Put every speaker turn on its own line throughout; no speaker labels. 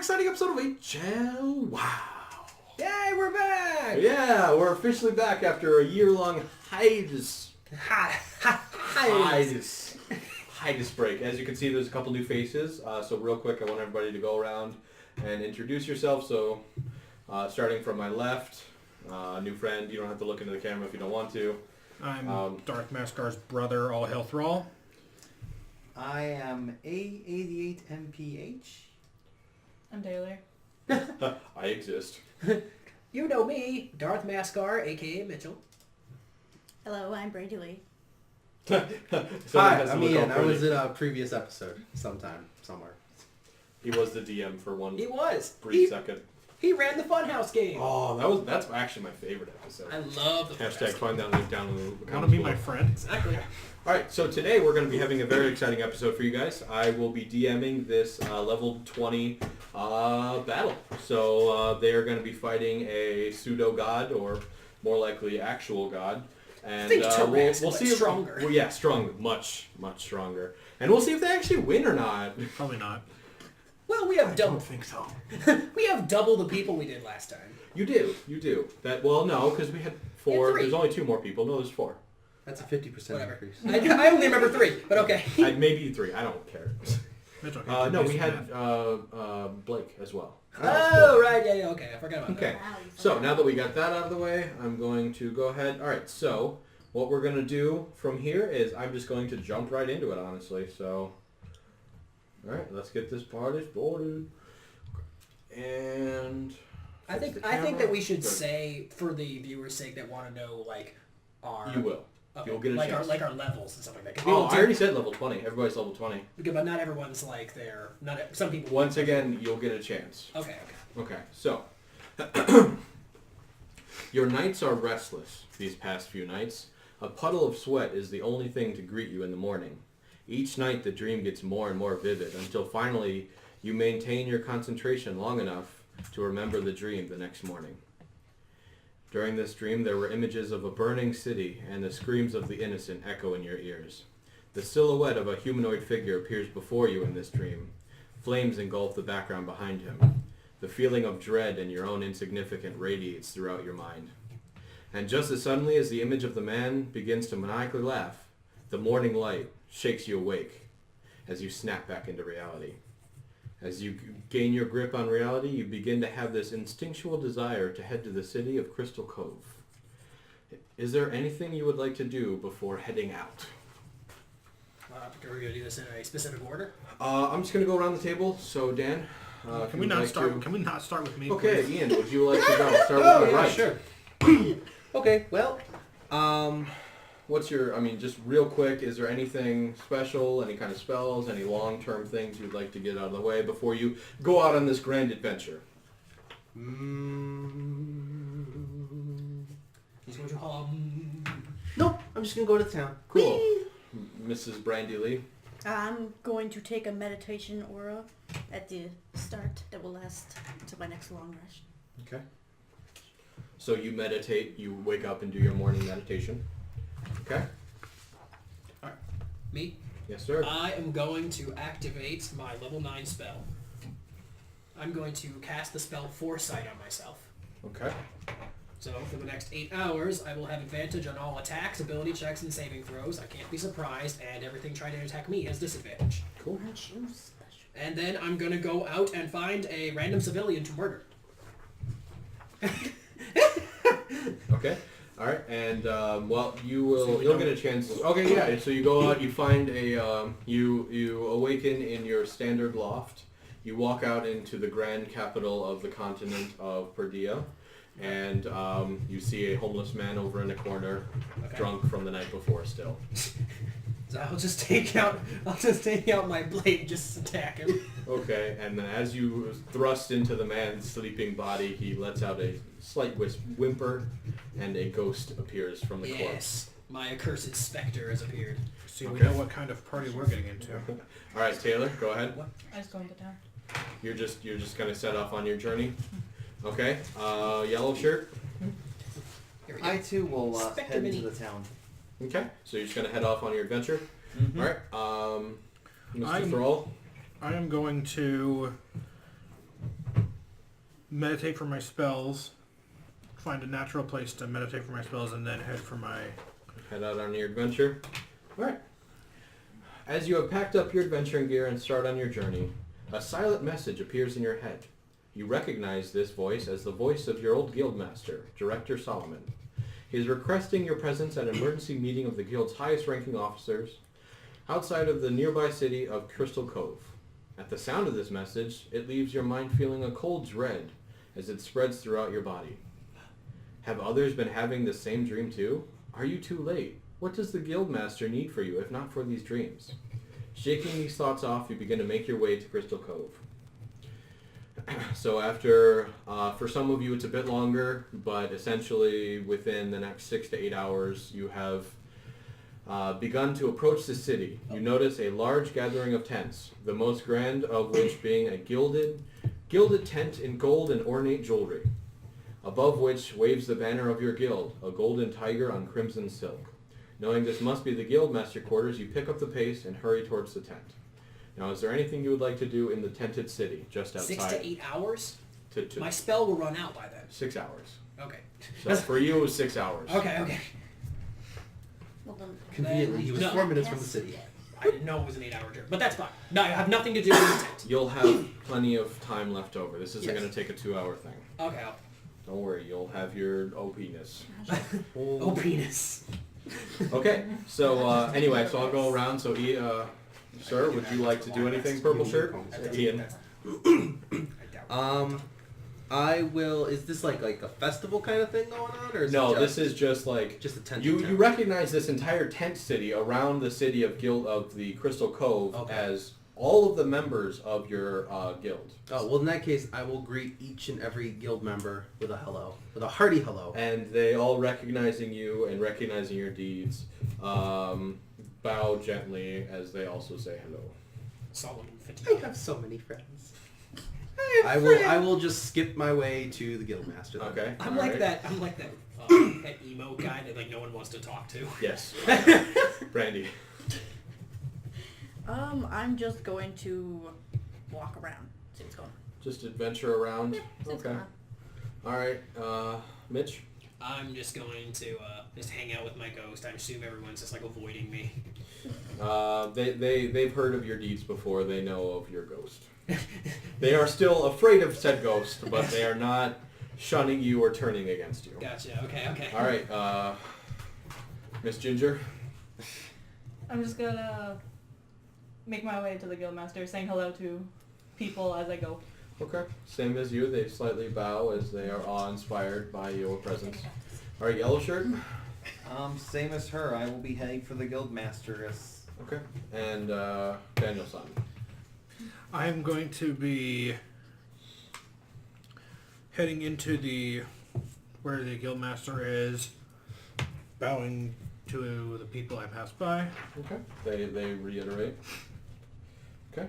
exciting episode of HLwow.
Yay, we're back!
Yeah, we're officially back after a year-long hiatus break. As you can see, there's a couple new faces. So real quick, I want everybody to go around and introduce yourself. So starting from my left, new friend. You don't have to look into the camera if you don't want to.
I'm DarthMaskar's brother, All Health Raw.
I am A88MPH.
I'm Taylor.
I exist.
You know me, DarthMaskar, a.k.a. Mitchell.
Hello, I'm Brady Lee.
Hi, I'm Ian. I was in a previous episode sometime, somewhere.
He was the DM for one
He was.
brief second.
He ran the Funhouse game.
Oh, that's actually my favorite episode.
I love the
Hashtag find that link down in the comments.
Want to be
below.
my friend?
Exactly.
Alright, so today we're going to be having a very exciting episode for you guys. I will be DMing this level 20 battle. So they are going to be fighting a pseudo-god, or more likely actual god. And
Think
we'll see if,
stronger.
Well, yeah, stronger. Much stronger. And we'll see if they actually win or not.
Probably not.
Well, we have
I
double.
don't think so.
We have double the people we did last time.
You do. Well, no, because we had 4.
three.
There's only 2 more people. No, there's 4.
That's a 50%
Whatever.
increase.
I only remember 3, but okay.
Maybe 3. I don't care.
Mitchell,
No, we had Blake as well.
Oh, right. Yeah, okay. I forgot about
Okay, so now that we got that out of the way, I'm going to go ahead. All right, so what we're going to do from here is I'm just going to jump right into it, honestly. So, all right, let's get this party started. And
I think that we should say, for the viewers' sake that want to know, like, our...
You will.
Okay.
You'll get a chance.
Our levels and stuff like that. 'Cause
Oh, I already said level 20. Everybody's level 20.
But not everyone's like there. Some people...
Once again, you'll get a chance.
Okay.
Okay, so your nights are restless these past few nights. A puddle of sweat is the only thing to greet you in the morning. Each night the dream gets more and more vivid until finally you maintain your concentration long enough to remember the dream the next morning. During this dream there were images of a burning city and the screams of the innocent echo in your ears. The silhouette of a humanoid figure appears before you in this dream. Flames engulf the background behind him. The feeling of dread and your own insignificance radiates throughout your mind. And just as suddenly as the image of the man begins to maniacally laugh, the morning light shakes you awake as you snap back into reality. As you gain your grip on reality, you begin to have this instinctual desire to head to the city of Crystal Cove. Is there anything you would like to do before heading out?
Are we going to do this in a specific order?
I'm just going to go around the table. So, Dan,
Can we not start with me?
Okay,
please?
Ian, would you like to go? Start with my right.
Sure. Okay, well,
What's your, just real quick, is there anything special, any kind of spells, any long-term things you'd like to get out of the way before you go out on this grand adventure?
Nope, I'm just going to go to town.
Cool. Mrs. Brandy Lee?
I'm going to take a meditation aura at the start that will last until my next long rest.
Okay. So you meditate, you wake up and do your morning meditation. Okay?
Alright. Me?
Yes, sir.
I am going to activate my level 9 spell. I'm going to cast the spell Foresight on myself.
Okay.
So for the next 8 hours, I will have advantage on all attacks, ability checks, and saving throws. I can't be surprised, and everything trying to attack me has disadvantage.
Cool.
Aren't you special?
And then I'm going to go out and find a random civilian to murder.
Okay. All right. And you'll get a chance. Okay. Yeah. So you go out. You find you awaken in your standard loft. You walk out into the grand capital of the continent of Perdia, and you see a homeless man over in a corner, drunk from the night before. Still.
So I'll just take out my blade and just attack him.
Okay, and then as you thrust into the man's sleeping body, he lets out a slight whimper, and a ghost appears from the corpse.
Yes, my accursed specter has appeared.
See, we know what kind of party we're getting into.
All right, Taylor, go ahead.
I was going to town.
You're just gonna set off on your journey. Okay. Yellow shirt.
Here we go.
I too will
Spectre
head
Mini.
into the town.
Okay. So you're just gonna head off on your adventure.
Mm-hmm.
All right. Mr. Thrall.
I am going to meditate for my spells, find a natural place to meditate for my spells, and then head
out on your adventure. All right. As you have packed up your adventuring gear and start on your journey, a silent message appears in your head. You recognize this voice as the voice of your old guildmaster, Director Solomon. He is requesting your presence at an emergency meeting of the guild's highest-ranking officers outside of the nearby city of Crystal Cove. At the sound of this message, it leaves your mind feeling a cold dread as it spreads throughout your body. Have others been having the same dream too? Are you too late? What does the guildmaster need for you if not for these dreams? Shaking these thoughts off, you begin to make your way to Crystal Cove. So after, for some of you it's a bit longer, but essentially within the next 6 to 8 hours you have begun to approach the city. You notice a large gathering of tents, the most grand of which being a gilded tent in gold and ornate jewelry, above which waves the banner of your guild, a golden tiger on crimson silk. Knowing this must be the guildmaster quarters, you pick up the pace and hurry towards the tent. Now, is there anything you would like to do in the tented city, just outside?
6 to 8 hours?
To
My spell will run out by then.
6 hours.
Okay.
So for you, it was 6 hours.
Okay.
Well, then,
Conveniently, he was
No.
4 minutes from the city.
I didn't know it was an 8-hour journey, but that's fine. No, I have nothing to do with the tent.
You'll have plenty of time left over. This isn't
Yes.
going to take a 2-hour thing.
Okay.
Don't worry, you'll have your OP-ness.
Oh, penis.
Okay, so anyway, so I'll go around. So, sir, would you like to do anything, Purple Shirt? Ian.
I will. Is this like a festival kind of thing going on, or is
No,
it
this is just like
just a tent?
you recognize this entire tent city around the city of the Crystal Cove
Okay.
as all of the members of your guild.
Oh well, in that case, I will greet each and every guild member with a hello, with a hearty hello.
And they all recognizing you and recognizing your deeds, bow gently as they also say hello.
Solomon
I
fatigue.
have so many friends. I will just skip my way to the guildmaster. Then.
Okay.
I'm
all
like
right.
that. I'm like that. That emo guy that like no one wants to talk to.
Yes. Brandy.
I'm just going to walk around, see what's going on.
Just adventure around.
See what's
Okay.
going on.
All right. Mitch.
I'm just going to just hang out with my ghost. I assume everyone's just like avoiding me.
They've heard of your deeds before. They know of your ghost. They are still afraid of said ghost, but they are not shunning you or turning against you.
Gotcha. Okay.
All right, Miss Ginger.
I'm just gonna make my way to the guildmaster, saying hello to people as I go.
Okay. Same as you. They slightly bow as they are awe-inspired by your presence. All right, Yellow Shirt.
Same as her. I will be heading for the guildmasteress.
Okay. And Daniel-san.
I'm going to be heading into where the guildmaster is, bowing to the people I pass by.
Okay. They reiterate. Okay.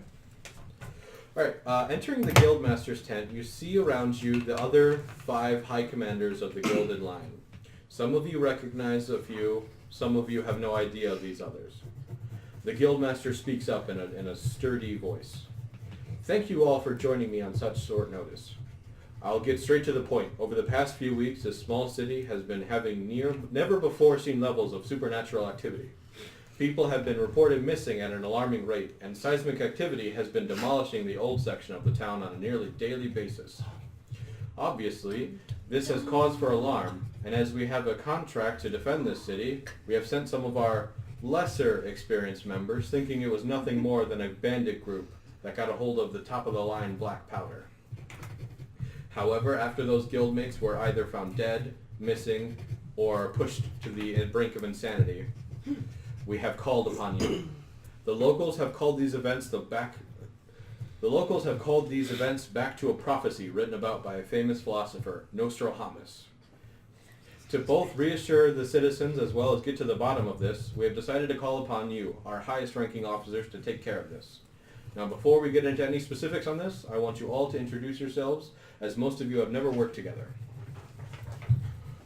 Alright, entering the Guildmaster's tent, you see around you the other 5 High Commanders of the Gilded Line. Some of you recognize a few, some of you have no idea of these others. The Guildmaster speaks up in a sturdy voice. Thank you all for joining me on such short notice. I'll get straight to the point. Over the past few weeks, this small city has been having never before seen levels of supernatural activity. People have been reported missing at an alarming rate, and seismic activity has been demolishing the old section of the town on a nearly daily basis. Obviously, this has cause for alarm, and as we have a contract to defend this city, we have sent some of our lesser experienced members, thinking it was nothing more than a bandit group that got a hold of the top-of-the-line black powder. However, after those guildmates were either found dead, missing, or pushed to the brink of insanity, we have called upon you. The locals have called these events back to a prophecy written about by a famous philosopher, Strawhatman. To both reassure the citizens as well as get to the bottom of this, we have decided to call upon you, our highest-ranking officers, to take care of this. Now, before we get into any specifics on this, I want you all to introduce yourselves, as most of you have never worked together.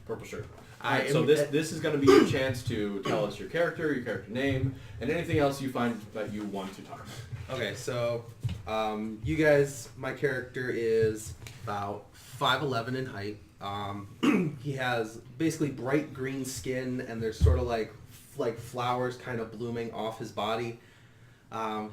Purple Shirt. Alright, so this is going to be your chance to tell us your character name, and anything else you find that you want to talk about.
Okay, so you guys, my character is about 5'11" in height. He has basically bright green skin, and there's sort of like flowers kind of blooming off his body.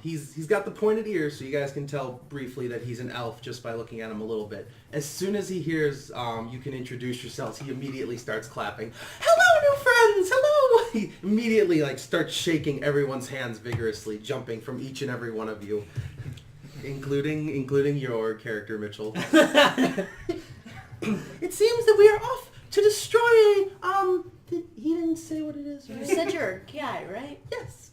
He's got the pointed ears, so you guys can tell briefly that he's an elf just by looking at him a little bit. As soon as he hears you can introduce yourselves, he immediately starts clapping. Hello, new friends! Hello! He immediately starts shaking everyone's hands vigorously, jumping from each and every one of you, including your character, Mitchell. It seems that we are off to destroy. He didn't say what it is.
You
Right?
said you're a guy, right?
Yes.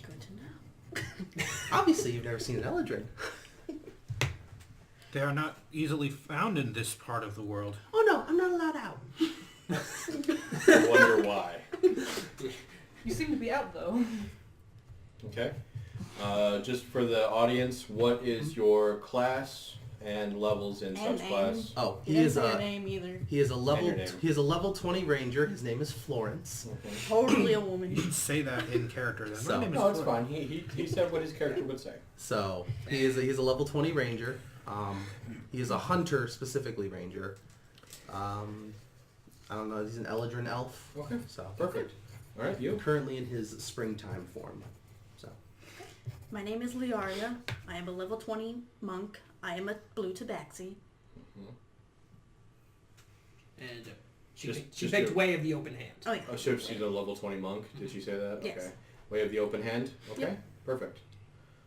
Good to know.
Obviously, you've never seen an Eldrin.
They are not easily found in this part of the world.
Oh no, I'm not allowed out.
I wonder why.
You seem to be out though.
Okay. Just for the audience, what is your class and levels in
And
subclass?
Oh,
He didn't say your name either.
he is a level
your name.
he is a level 20 ranger. His name is Florence.
Totally a
You
woman.
should say that in character. Then.
So-
My name is
No, it's
Flora.
fine. He said what his character would say.
So he's a level 20 ranger. He is a hunter, specifically ranger. I don't know. He's an Eldrin elf.
Okay.
So
Perfect. All right, you.
currently in his springtime form. So
My name is Liaria. I am a level 20 monk. I am a blue tabaxi.
And she
Just-
picked, she
just
picked
your-
Way of the Open Hand.
Oh yeah.
Oh, so she's a level 20 monk. Did she say that?
Yes.
Okay. Way of the open hand. Okay.
Yep.
Perfect.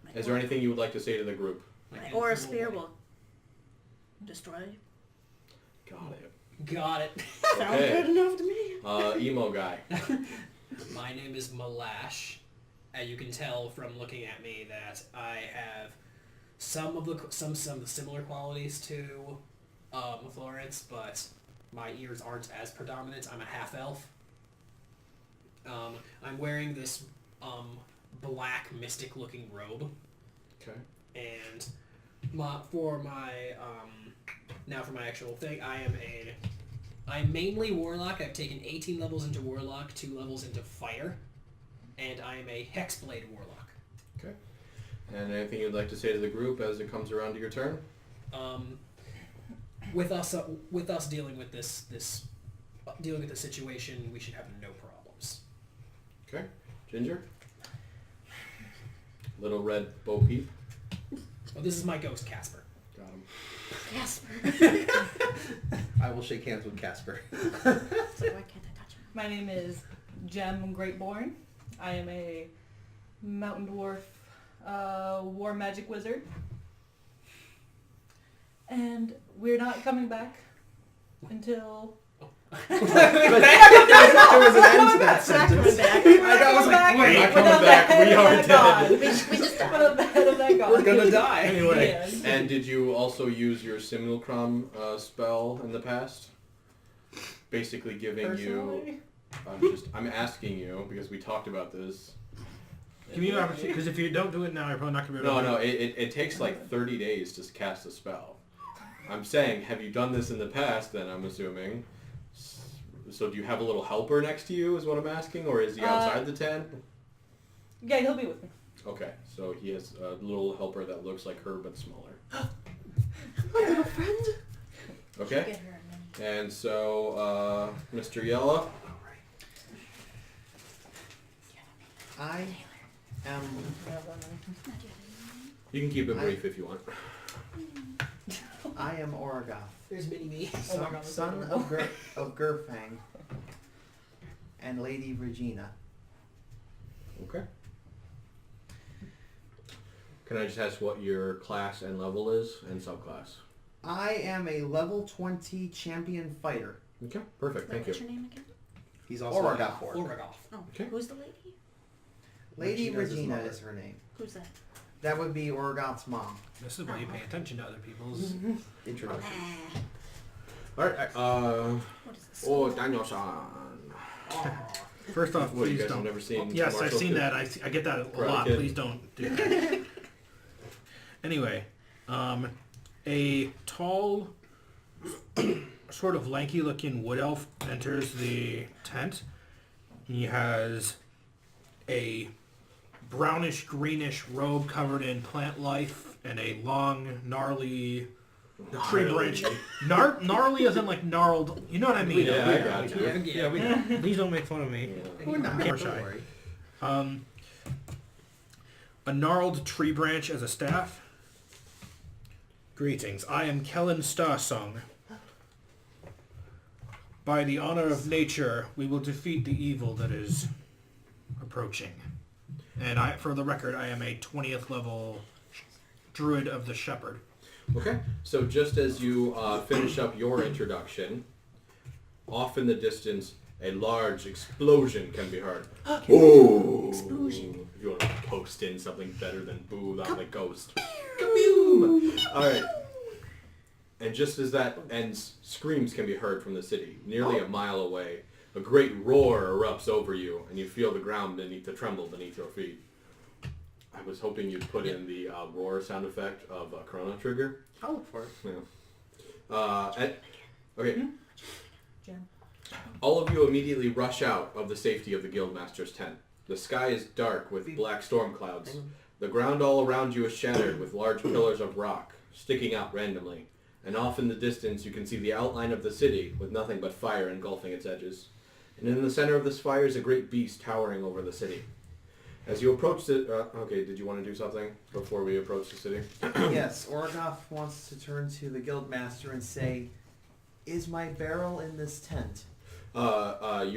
My
Is there
aura-
anything you would like to say to the group?
My aura sphere will destroy.
Got it.
Got it.
Sounds
Okay.
good enough to me.
Emo guy.
My name is Malash. And you can tell from looking at me that I have some similar qualities to Florence, but my ears aren't as predominant. I'm a half elf. I'm wearing this black mystic looking robe,
Okay.
and for my actual thing, I'm mainly warlock. I've taken 18 levels into warlock, 2 levels into fire, and I am a hexblade warlock.
Okay. And anything you'd like to say to the group as it comes around to your turn?
With us dealing with this situation, we should have no problems.
Okay. Ginger? Little red Bo Peep.
Oh, this is my ghost, Casper.
Got him.
Casper.
I will shake hands with Casper.
So why can't I touch him?
My name is Gem Greatborn. I am a mountain dwarf war magic wizard. And we're not coming back until...
There was an end to that sentence.
We're not coming back. We are dead.
We just died.
We're gonna die.
Anyway.
Yes.
And did you also use your simulacrum spell in the past? Basically giving you...
Personally?
I'm asking you because we talked about this.
Give me an opportunity, because if you don't do it now, you're probably not going to be able to
No,
do it.
it takes like 30 days to cast a spell. I'm saying, have you done this in the past then, I'm assuming? So do you have a little helper next to you is what I'm asking? Or is he outside the tent?
Yeah, he'll be with me.
Okay, so he has a little helper that looks like her but smaller.
My little friend.
Okay?
Get her a mini.
And so, Mr. Yella?
I am
You can keep it brief if you want.
Oragoth,
There's mini-me.
Oh my God, that's
son
adorable.
of Gerfang and Lady Regina.
Okay. Can I just ask what your class and level is and subclass?
I am a level 20 champion fighter.
Okay, perfect. Thank
What's
you.
your name again?
He's also
Oragoth.
Oragoth.
Oh,
Okay.
who's the lady?
Lady
Regina's his
Regina
mother.
is her name.
Who's that?
That would be Oragoth's mom.
This is why you pay attention to other people's...
Introduction.
Ah,
Alright,
what is this?
oh, Daniel-san.
First off,
What, you
please
guys have
don't.
never seen
Yes, I've
Marshall
seen
Kid?
that. I get that a
Karate
lot.
Kid.
Please don't do that. Anyway, a tall, sort of lanky-looking wood elf enters the tent. He has a brownish-greenish robe covered in plant life and a long, gnarly tree branch. Gnarly as in like gnarled. You know what I mean?
Yeah, I got you.
Yeah, we know. Please don't make fun of me.
We're not.
Camera
Don't
shy.
worry.
A gnarled tree branch as a staff. Greetings, I am Kellen Starsong. By the honor of nature, we will defeat the evil that is approaching. And for the record, I am a 20th level druid of the shepherd.
Okay, so just as you finish up your introduction, off in the distance, a large explosion can be heard. Boo!
Explosion.
If you want to post in something better than boo on the ghost. Kaboom! Alright. And just as that ends, screams can be heard from the city, nearly a mile away. A great roar erupts over you, and you feel the ground tremble beneath your feet. I was hoping you'd put in the roar sound effect of Chrono Trigger.
I'll look for it.
Yeah. Okay.
Jen.
All of you immediately rush out of the safety of the Guildmaster's tent. The sky is dark with black storm clouds. The ground all around you is shattered with large pillars of rock sticking out randomly. And off in the distance you can see the outline of the city with nothing but fire engulfing its edges. And in the center of this fire is a great beast towering over the city. As you approach the... okay, did you want to do something before we approach the city?
Yes, Orgoth wants to turn to the Guildmaster and say, "Is my barrel in this tent?"
The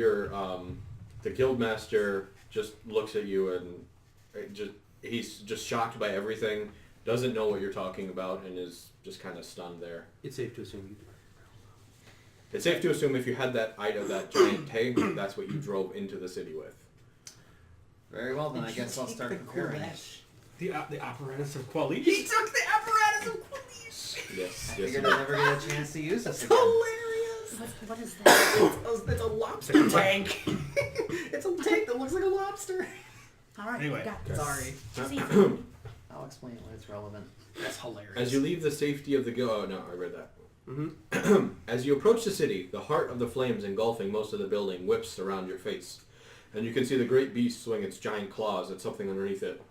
Guildmaster just looks at you and he's just shocked by everything, doesn't know what you're talking about, and is just kind of stunned there.
It's safe to assume you do.
It's safe to assume if you had that that giant tank, that's what you drove into the city with.
Very well, then I guess I'll start preparing.
The apparatus of Quali.
He took the apparatus of police!
Yes,
I
yes.
figured I'd never get a chance to use this again.
What is that?
It's a lobster
Tank.
It's a tank that looks like a lobster.
Alright,
Anyway.
got it.
Sorry.
See,
I'll explain it when it's relevant.
That's hilarious.
As you leave the safety of the guild... Oh, no, I read that.
Mm-hmm.
As you approach the city, the heart of the flames engulfing most of the building whips around your face. And you can see the great beast swing its giant claws at something underneath it.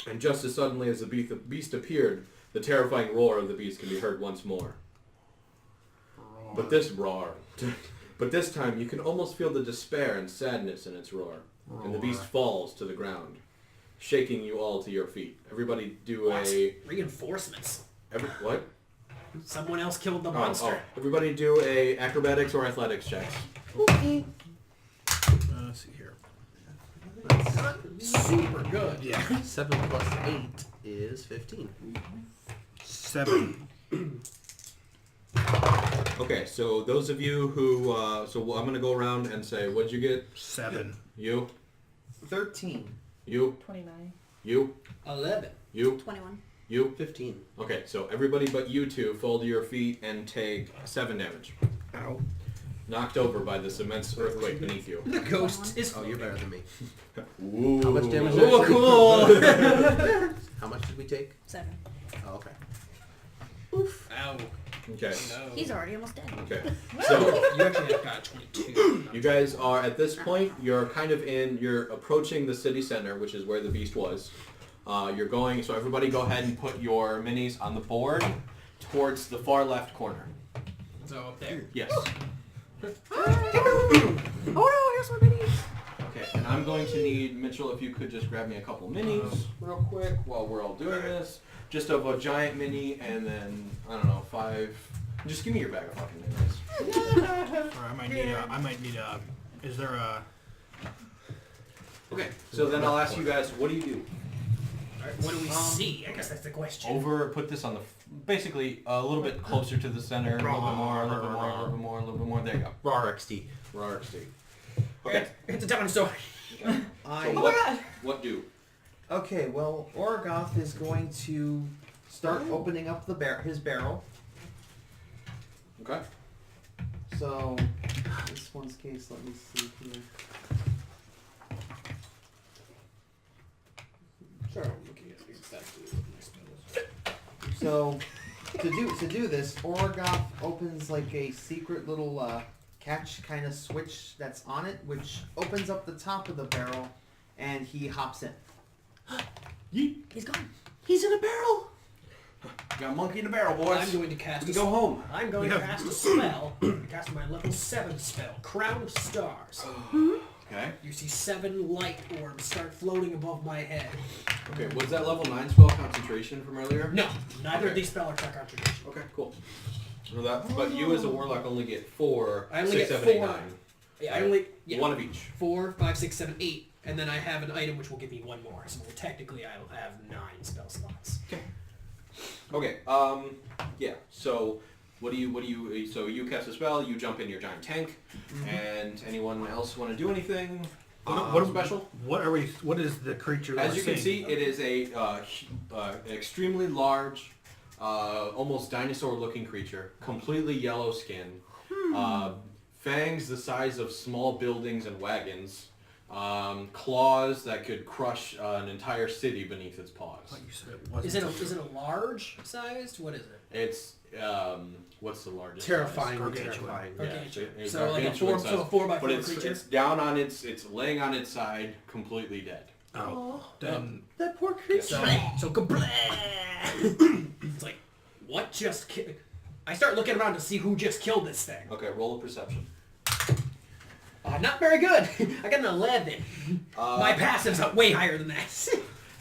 And just as suddenly as the beast appeared, the terrifying roar of the beast can be heard once more. But this time you can almost feel the despair and sadness in its roar. And the beast falls to the ground, shaking you all to your feet. Everybody do
Reinforcements.
what?
Someone else killed the monster.
Everybody do a acrobatics or athletics checks.
Let's see here.
Super good.
Yeah.
7 plus 8 is 15.
7.
Okay, so those of you who... so I'm going to go around and say, what'd you get?
7.
You?
13.
You?
29.
You?
11.
You?
21.
You?
15.
Okay, so everybody but you two fall to your feet and take 7 damage.
Ow.
Knocked over by this immense earthquake beneath you.
The ghost is...
Oh, you're better than me.
Ooh.
How much damage?
Ooh, cool!
How much did we take?
7.
Oh, okay.
Ow.
Okay.
No.
He's already almost dead.
Okay. So
You actually have got 22.
you guys are at this point. You're you're approaching the city center, which is where the beast was. You're going. So everybody, go ahead and put your minis on the board towards the far left corner.
So up there.
Yes.
Oh no, here's my minis.
Okay. And I'm going to need Mitchell. If you could just grab me a couple minis real quick while we're all doing this. Just of a giant mini, and then I don't know, 5. Just give me your bag of fucking minis.
Or I might need a. Is there a?
Okay. So then I'll ask you guys, what do you do?
Alright, what do we see? I guess that's the question.
Put this on the, basically a little bit closer to the center, a little bit more, a little bit more, a little bit more, a little bit more. There you go.
Raw XT.
Raw XT. Okay.
It's a dinosaur.
What do?
Okay, well, Orgoth is going to start opening up his barrel.
Okay.
So, this one's case, let me see here.
Sure, I'm looking at exactly what my spell is.
So, to do this, Orgoth opens like a secret little catch kind of switch that's on it, which opens up the top of the barrel, and he hops in.
He's gone.
He's in a barrel.
Got a monkey in the barrel, boys.
I'm going to cast
We can go home.
I'm going to cast a spell. Cast my level 7 spell, Crown of Stars.
Okay.
You see 7 light orbs start floating above my head.
Okay, was that level 9 spell concentration from earlier?
No, neither of
Okay.
these spells are concentration.
Okay, cool. So that, but you as a warlock only get 4,
I only
6,
get
7, 8,
4.
9.
Yeah, I only
One of each.
4, 5, 6, 7, 8, and then I have an item which will give me 1 more. So technically, I'll have 9 spell slots.
Okay. Yeah. So so you cast a spell. You jump in your giant tank, and anyone else want to do anything?
What
special?
What is the creature?
As
we're
you can
seeing?
see, it is a extremely large, almost dinosaur-looking creature, completely yellow skin, fangs the size of small buildings and wagons, claws that could crush an entire city beneath its paws.
I thought you said it wasn't.
Is it a large sized? What is it?
It's what's the largest?
Terrifying.
Gargantuan.
Terrifying.
Yeah,
Gargantuan.
it's
So like a
gargantuan
4
size.
by 4
But it's
creature.
it's down on it's laying on its side, completely dead.
Oh, then
That poor creature.
So kablam! It's like, what just killed? I start looking around to see who just killed this thing.
Okay, roll a perception.
Not very good. I got an 11. My passive's way higher than that.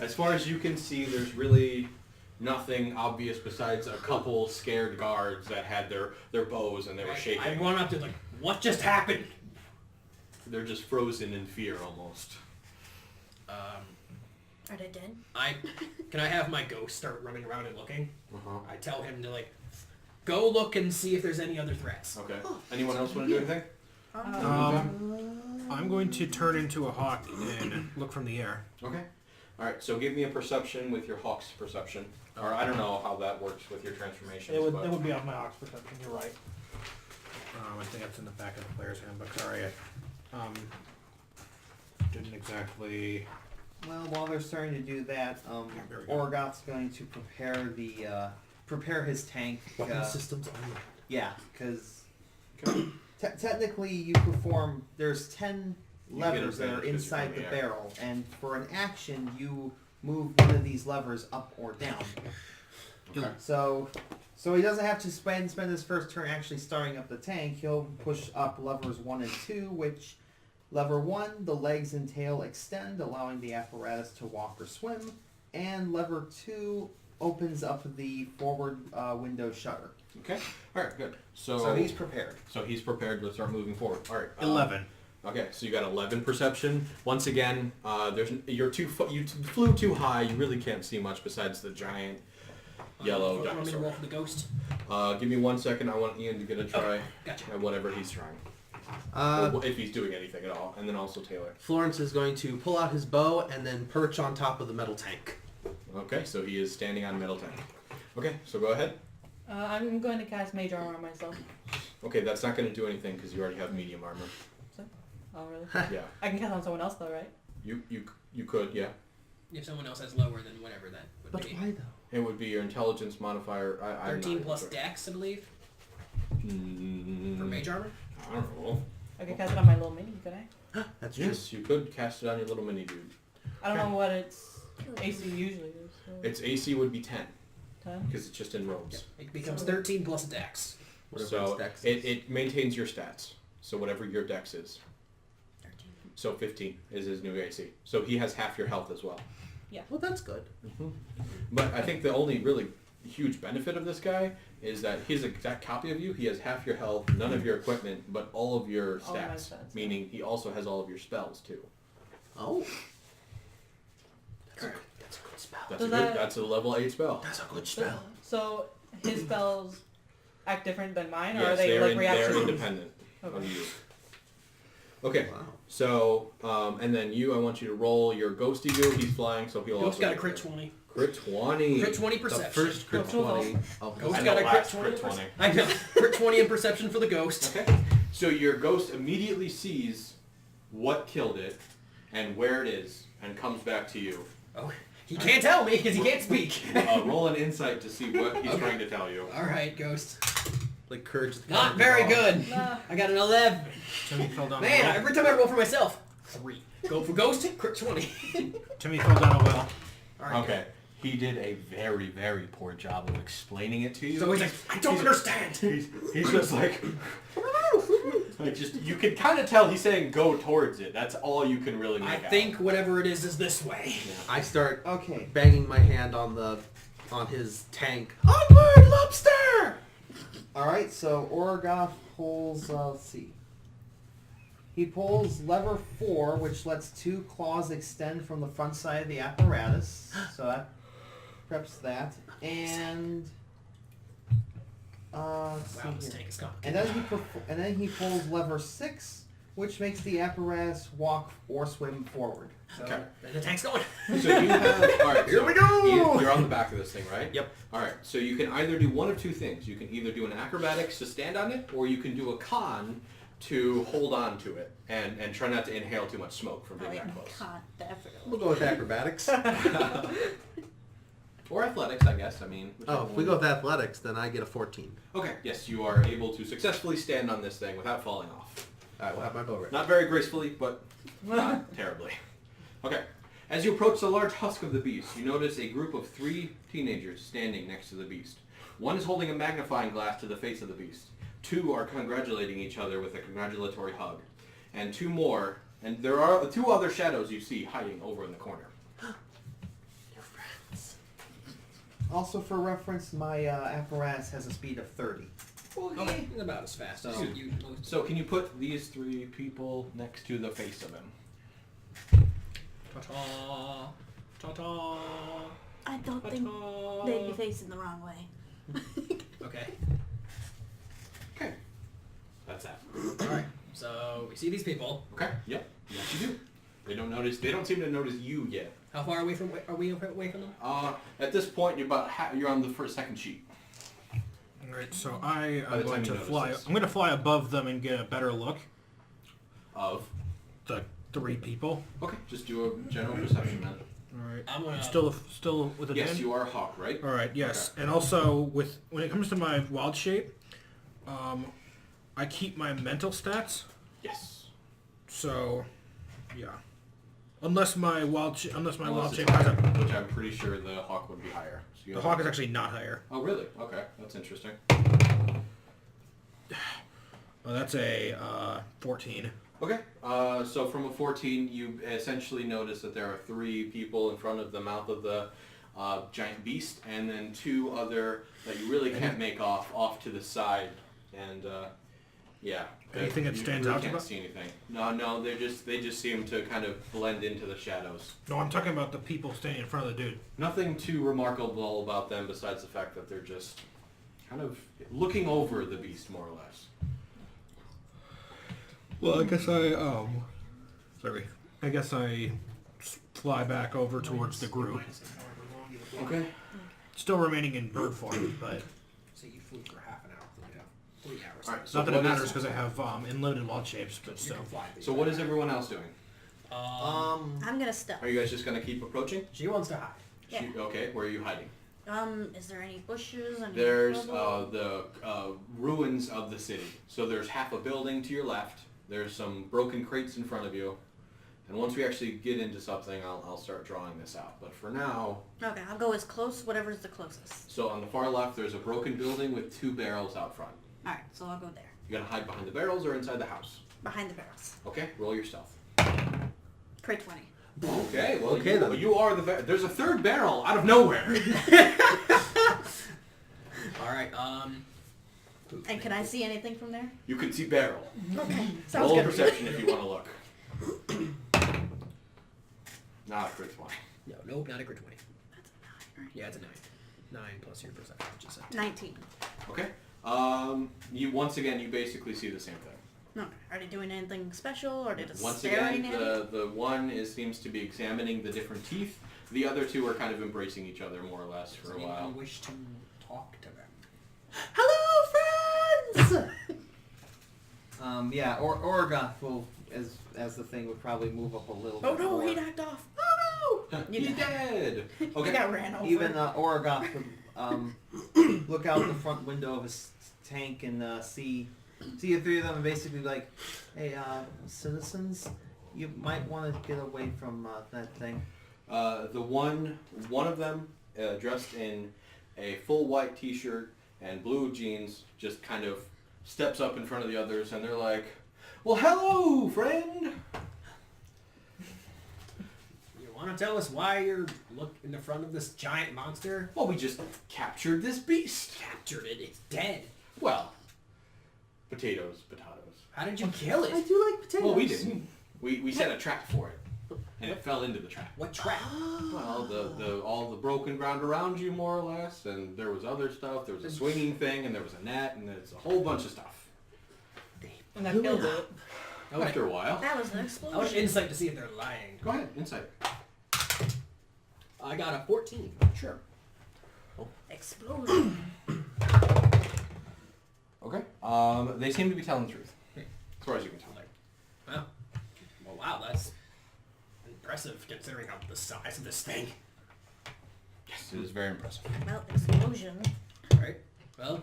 As far as you can see, there's really nothing obvious besides a couple scared guards that had their bows and they were shaking.
I run up to like, what just happened?
They're just frozen in fear almost.
Are they dead?
Can I have my ghost start running around and looking?
Uh-huh.
I tell him to like, go look and see if there's any other threats.
Okay. Anyone else want to do anything?
I'm going to turn into a hawk and look from the air.
Okay. All right. So give me a perception with your hawk's perception, or I don't know how that works with your transformations.
It
but
would be on my hawk's perception. You're right. I think that's in the back of the player's handbook. Sorry, didn't exactly.
Well, while they're starting to do that,
There we go.
Orgoth's going to prepare his tank.
Weapon systems only.
Yeah, because
Okay.
technically you perform. There's 10
You get
levers that are
advantage 'cause you're
inside
in
the
the air.
barrel, and for an action you move one of these levers up or down.
Okay.
So he doesn't have to spend his first turn actually starting up the tank. He'll push up levers 1 and 2, which lever 1, the legs and tail extend, allowing the apparatus to walk or swim, and lever 2 opens up the forward window shutter.
Okay. All right. Good.
So he's prepared.
So he's prepared to start moving forward. All right.
11.
Okay, so you got 11 perception. Once again, you flew too high. You really can't see much besides the giant yellow
Want me to
dinosaur.
roll for the ghost?
Give me 1 second. I want Ian to get a try
Gotcha.
at whatever he's trying, or if he's doing anything at all, and then also Taylor.
Florence is going to pull out his bow and then perch on top of the metal tank.
Okay, so he is standing on metal tank. Okay, so go ahead.
I'm going to cast Mage Armor on myself.
Okay, that's not going to do anything because you already have medium armor.
Oh, really?
Yeah,
I can cast on someone else, though, right?
you could, yeah.
If someone else has lower than whatever that would
But
be.
why though?
It would be your intelligence modifier. I'm
13
not
plus
sure.
dex, I believe,
Mm,
for mage armor.
I don't know.
I can cast it on my little mini, could I?
That's true.
Yes, you could cast it on your little mini dude.
I don't know what its AC usually is. So
Its AC would be 10
10?
because it's just in robes.
It becomes 13 plus dex.
Whatever
So
its dex
it,
is.
it maintains your stats. So whatever your dex is.
13.
So 15 is his new AC. So he has half your health as well.
Well, that's good.
But I think the only really huge benefit of this guy is that his exact copy of you, he has half your health, none of your equipment, but all of your
All of my
stats.
stats,
Meaning he also has all of your spells too.
Oh.
That's a
good spell.
That's
Does
a good.
that-
That's a level 8 spell.
That's a good
So his spells act different than mine, or
Yes,
are they like
they're
reactions?
independent of
Okay.
you. Okay.
Wow.
So, and then I want you to roll your ghosty goo. He's flying, so he'll
Ghost
also
got a
get
crit
there.
20.
Crit 20.
Crit 20
The
perception.
first crit
Cool.
20 of
Ghost
And
got
the
a crit
last
20.
crit 20.
I know. Crit 20 in perception for the ghost.
Okay. So your ghost immediately sees what killed it and where it is and comes back to you.
Oh, he can't tell me because he can't speak.
Roll an insight to see what he's
Okay.
trying to tell you.
All right, ghost.
like courage. the
Not
Cowardly
very
Dog.
good.
Nah.
I got an 11.
Timmy fell down
Man,
a well.
every time I roll for myself, 3. Go for ghost, crit 20.
Timmy fell down a well.
All right.
Okay. He did a very, very poor job of explaining it to you.
So he's like, I don't understand.
He's just like just you can kind of tell he's saying go towards it. That's all you can really make
I
out.
think whatever it is this way.
I start
Okay.
banging my hand on his tank. Onward, lobster!
Alright, so Orogoth pulls, let's see. He pulls lever 4, which lets 2 claws extend from the front side of the apparatus. So that preps that. And... let's
Wow, this
see here.
tank is gone.
And then he pulls lever 6, which makes the apparatus walk or swim forward. So,
Okay.
The tank's going.
So you have alright,
Here we go!
You're on the back of this thing, right?
Yep.
Alright, so you can either do one of two things. You can either do an acrobatics to stand on it, or you can do a con to hold on to it and try not to inhale too much smoke from
Oh,
being
yeah.
that close.
God, the effort.
We'll go with acrobatics.
Or athletics, I guess. I mean,
Oh, if we go with athletics, then I get a 14.
Okay, yes, you are able to successfully stand on this thing without falling off.
Alright, we'll have my bow ready.
Not very gracefully, but not terribly. Okay. As you approach the large husk of the beast, you notice a group of 3 teenagers standing next to the beast. One is holding a magnifying glass to the face of the beast. 2 are congratulating each other with a congratulatory hug. And 2 more, and there are 2 other shadows you see hiding over in the corner.
also for reference, my apparatus has a speed of 30.
Okay. About as fast as you.
So can you put these 3 people next to the face of him?
Ta-ta. Ta-ta.
I don't think they'd be facing the wrong way.
Okay.
Okay. That's that.
Alright. So we see these people.
Okay. Yep. Yes, you do. They don't notice. They don't seem to notice you yet.
How far away from are we away from them?
At this point, you're on the second sheet.
Alright, so I
By
am
the
going
time
to
you
fly.
notice this.
I'm going to fly above them and get a better look.
Of.
The 3 people.
Okay. Just do a general perception then.
Alright.
I'm gonna.
Still with a
Yes,
Dan?
you are a hawk, right?
Alright, yes. And also, when it comes to my wild shape, I keep my mental stats.
Yes.
So, yeah. Unless my wild shape has
Unless
a...
it's higher, which I'm pretty sure the hawk would be higher. So you
The
have-
hawk is actually not higher.
Oh, really? Okay, that's interesting.
Oh, that's a 14.
Okay. So from a 14, you essentially notice that there are 3 people in front of the mouth of the giant beast, and then 2 other that you really can't make off to the side, and yeah.
Anything that
you
stands
really
out
can't
about?
see anything. No, they just seem to kind of blend into the shadows.
No, I'm talking about the people standing in front of the dude.
Nothing too remarkable about them besides the fact that they're just kind of looking over the beast, more or less.
Well, I guess I guess I fly back over towards the group.
Okay.
Still remaining in bird form, but
So you flew for half an hour. So you have 3 hours.
All right. So
not that it
what is-
matters because I have unlimited wild shapes, but
You
still.
can fly.
So what is everyone else doing?
Um,
I'm gonna stop.
Are you guys just gonna keep approaching?
She wants to hide.
Yeah.
Okay. Where are you hiding?
Is there any bushes? Any
There's
rubble?
the ruins of the city. So there's half a building to your left. There's some broken crates in front of you. And once we actually get into something, I'll start drawing this out. But for now,
Okay, I'll go as close, whatever's the closest.
so on the far left, there's a broken building with 2 barrels out front.
Alright, so I'll go there.
You gonna hide behind the barrels or inside the house?
Behind the barrels.
Okay, roll your stealth.
Crate 20.
Okay, well,
Okay, then.
you are there's a 3rd barrel out of nowhere.
Alright,
And can I see anything from there?
You can see barrel.
Okay, sounds
Roll a
good.
perception if you want to look. Not a crit 20.
no, nope, not a crit 20.
That's a 9, right?
Yeah, it's a 9. 9 plus your perception, which is a
19.
Okay. You basically see the same thing.
No, are they doing anything special, or are they just
Once
staring
again,
at it?
the one seems to be examining the different teeth. The other 2 are kind of embracing each other more or less for a
Does
while.
anyone wish to talk to them?
hello, friends! Yeah, Orogoth will, as the thing would probably move up a little
Oh
bit
no,
more.
he knocked off. Oh no!
He's dead.
He
Okay.
got ran over.
Even Orogoth would look out the front window of his tank and see the 3 of them and basically be like, hey, citizens, you might want to get away from that thing.
One of them dressed in a full white t-shirt and blue jeans, just kind of steps up in front of the others, and they're like, "Well, hello, friend."
You want to tell us why you're in the front of this giant monster?
Well, we just captured this beast.
Captured it. It's dead.
Well, potatoes.
How did you kill
I
it?
do like potatoes.
Well, we didn't. We set a trap for it, and it fell into the trap.
What trap?
Well, all the broken ground around you, more or less, and there was other stuff. There was a swinging thing, and there was a net, and there's a whole bunch of stuff.
And I killed it.
Okay.
After a while,
That was an
I want
explosion.
insight to see if they're lying.
go ahead, insight.
I got a 14.
Sure.
Explosion.
Okay. They seem to be telling the truth, as far as you can tell.
Well, wow, that's impressive considering how the size of this thing.
Yes, it is very impressive.
Well, explosion.
Alright. Well,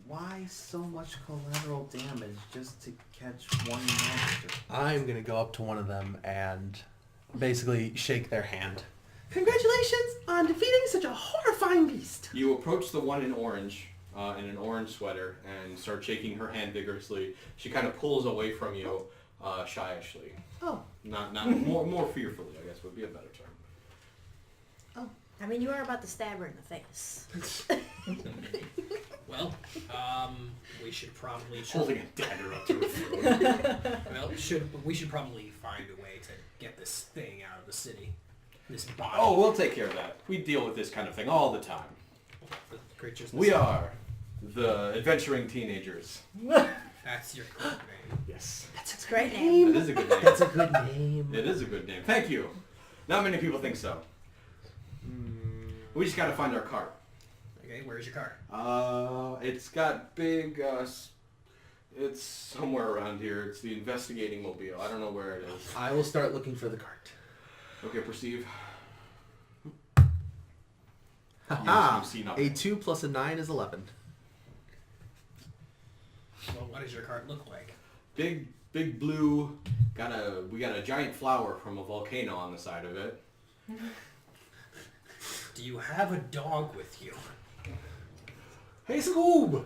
Why so much collateral damage just to catch one monster?
I'm gonna go up to one of them and basically shake their hand. Congratulations on defeating such a horrifying beast.
You approach the one in orange, in an orange sweater, and start shaking her hand vigorously. She kind of pulls away from you, shyishly.
Oh,
Not more fearfully, I guess would be a better term.
I mean, you are about to stab her in the face.
well, we should probably...
Holding a dagger up to her throat.
Well, we should probably find a way to get this thing out of the city. This body.
Oh, we'll take care of that. We deal with this kind of thing all the time.
The creatures.
We are the adventuring teenagers.
That's your code name.
Yes.
That's a great name.
It is a good name.
that's a good name.
It is a good name. Thank you. Not many people think so. We just gotta find our cart.
Okay, where's your car?
It's got big, it's somewhere around here. It's the investigating mobile. I don't know where it is.
I will start looking for the cart.
Okay, perceive.
Haha!
You see nothing.
A 2 plus a 9 is 11.
Well, what does your cart look like?
Big blue. We got a giant flower from a volcano on the side of it.
Do you have a dog with you?
Hey, Scoob!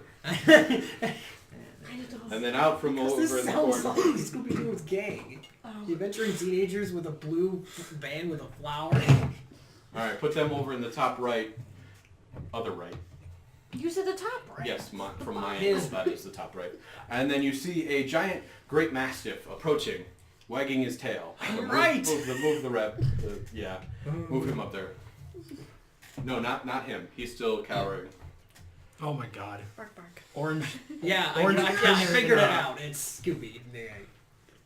And then out from over
This
in the
sounds
corner.
like Scooby Doo's gang. The adventuring teenagers with a blue van with a flower.
All right, put them over in the top right, other right.
You said the top, right?
Yes, from my
His-
angle, that is the top right. And then you see a giant great mastiff approaching, wagging his tail.
Right.
Move the rep. Yeah, move him up there. No, not him. He's still cowering.
Oh my god.
Bark, bark.
Orange.
Yeah,
Orange
I
Junior
figured it
and,
out. It's Scooby. Yeah.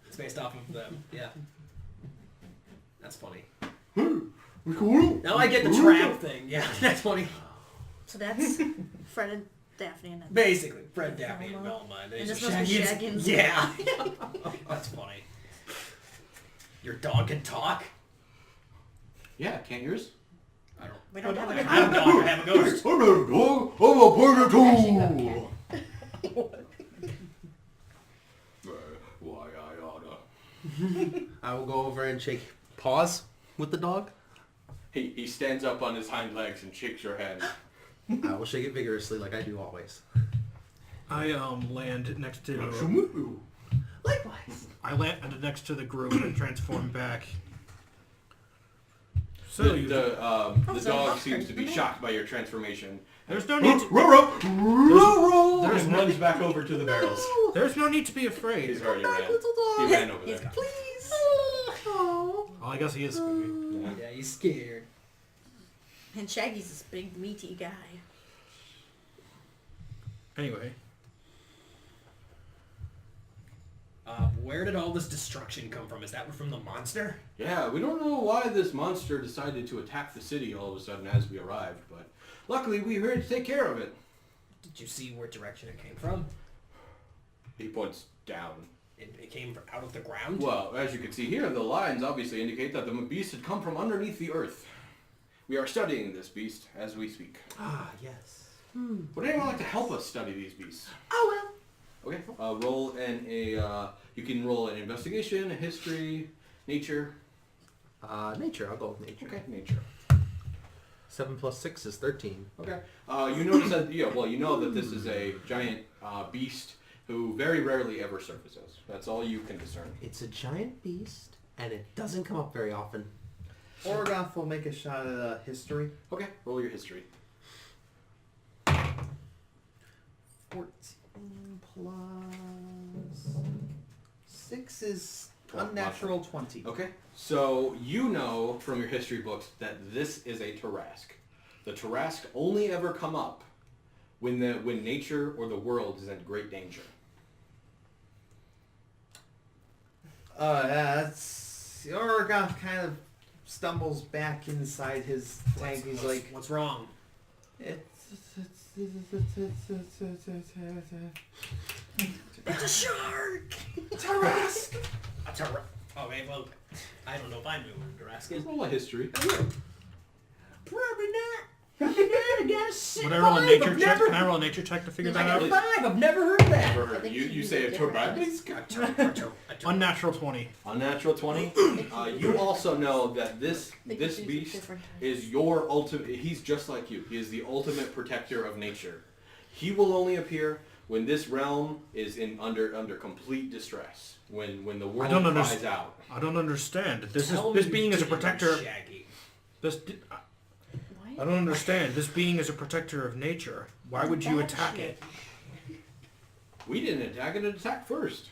It's based off of them. Yeah. That's funny. Now I get the trap thing. Yeah, that's funny.
So that's Fred and Daphne and then.
Basically, Fred, Daphne, and
Velma.
Velma.
And this must be Shaggy and
Yeah. That's funny. Your dog can talk?
Yeah, can't yours?
I don't.
We don't have
I
a
have a dog. I have a ghost.
I'm not a dog. I'm a potato. Why I oughta.
I will go over and shake paws with the dog.
He stands up on his hind legs and shakes your hand.
I will shake it vigorously like I do always.
I land next to.
Likewise.
I land next to the group and transform back. So
The
you.
the
so
dog
Buster
seems to be
is the
shocked by your transformation.
There's no need. To,
There's and runs back over to the barrels.
there's no need to be
He's
afraid.
already ran.
Little dog.
He ran over
He's
there.
gone.
Please.
Oh, I guess he is Scooby.
Yeah.
Yeah, he's scared.
And Shaggy's this big meaty guy.
Anyway,
Where did all this destruction come from? Is that from the monster?
Yeah, we don't know why this monster decided to attack the city all of a sudden as we arrived, but luckily we were here to take care of it.
Did you see what direction it came from?
He points down.
It came out of the ground?
Well, as you can see here, the lines obviously indicate that the beast had come from underneath the earth. We are studying this beast as we speak.
Ah, yes.
Would anyone like to help us study these beasts?
Oh well.
Okay, roll you can roll an investigation, a history, nature.
Nature. I'll go with nature.
Okay, nature.
7 plus 6 is 13.
Okay. You notice that, you know that this is a giant beast who very rarely ever surfaces. That's all you can discern.
It's a giant beast, and it doesn't come up very often.
Orogoth will make a shot at history.
Okay, roll your history.
14 plus 6 is unnatural 20.
Okay, so you know from your history books that this is a Tarrasque. The Tarrasque only ever come up when nature or the world is in great danger.
That's Orogoth kind of stumbles back inside his tank. He's like,
What's wrong?
It's a shark!
Tarrasque!
Oh, wait, well, I don't know if I knew what a Tarrasque is.
Roll a history.
Probably not. Probably not. I got a 6.
Would I roll a nature check? Can I roll a nature check to figure that
I
out?
got 5. I've never heard of that.
Never heard.
think
You
you
say a
use a different
Tarrasque.
Unnatural 20.
Unnatural 20. You also know that this beast is your ultimate. He's just like you. He is the ultimate protector of nature. He will only appear when this realm is under complete distress. When the world cries out.
I don't understand. This
Tell me
being is a
you didn't,
protector.
Shaggy.
I don't understand. This being is a protector of nature. Why would you attack it?
We didn't attack it. It attacked first.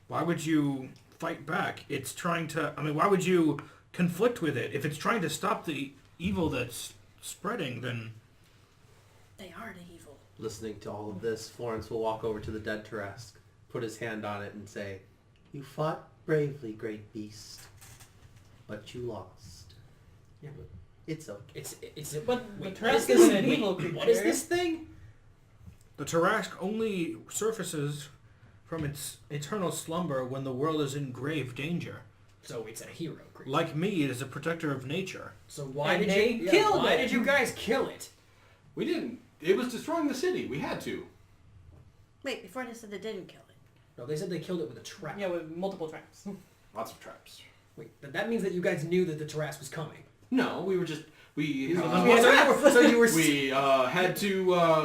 Why would you fight back? It's trying to... I mean, why would you conflict with it? If it's trying to stop the evil that's spreading, then...
They are the evil.
Listening to all of this, Florence will walk over to the dead Tarrasque, put his hand on it, and say, "You fought bravely, great beast, but you lost.
Yeah, but
It's okay."
it's
But
wait,
the
what is
Tarrasque
this?
is an
Wait,
evil creature.
what is this thing?
The Tarrasque only surfaces from its eternal slumber when the world is in grave danger.
So it's a hero creature.
Like me, it is a protector of nature.
So why
And
did
they
you
killed
Why
it.
did you guys kill it?
We didn't. It was destroying the city. We had to.
Wait, before they said they didn't kill it.
No, they said they killed it with a trap.
Yeah, with multiple traps.
Lots of traps.
Wait, but that means that you guys knew that the Tarrasque was coming.
No, we were just we
So you were
we had to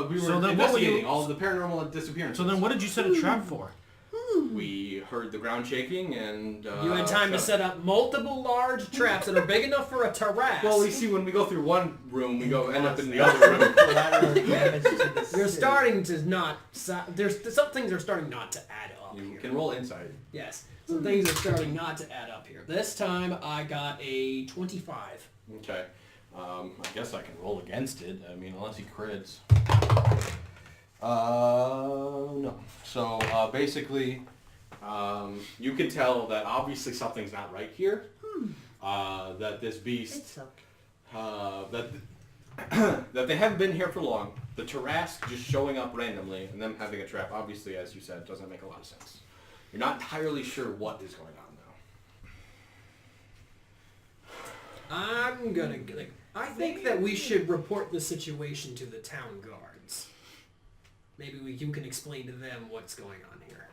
we were
So then what were
investigating
you-
all of the paranormal disappearances.
So then what did you set a trap for?
We heard the ground shaking and
you had time to set up multiple large traps that are big enough for a Tarrasque.
Well, we see when we go through one room, we end up in the other room.
Collateral damage to the
You're
city.
starting to not. There's some things are starting not to add up
You
here.
can roll inside.
Yes, some things are starting not to add up here. This time I got a 25.
Okay. I guess I can roll against it. I mean, unless he crits. No. So basically, you can tell that obviously something's not right here. That this beast,
It's okay.
that they haven't been here for long. The Tarrasque just showing up randomly and them having a trap, obviously, as you said, doesn't make a lot of sense. You're not entirely sure what is going on though.
I'm gonna. I think that we should report the situation to the town guards. Maybe you can explain to them what's going on here.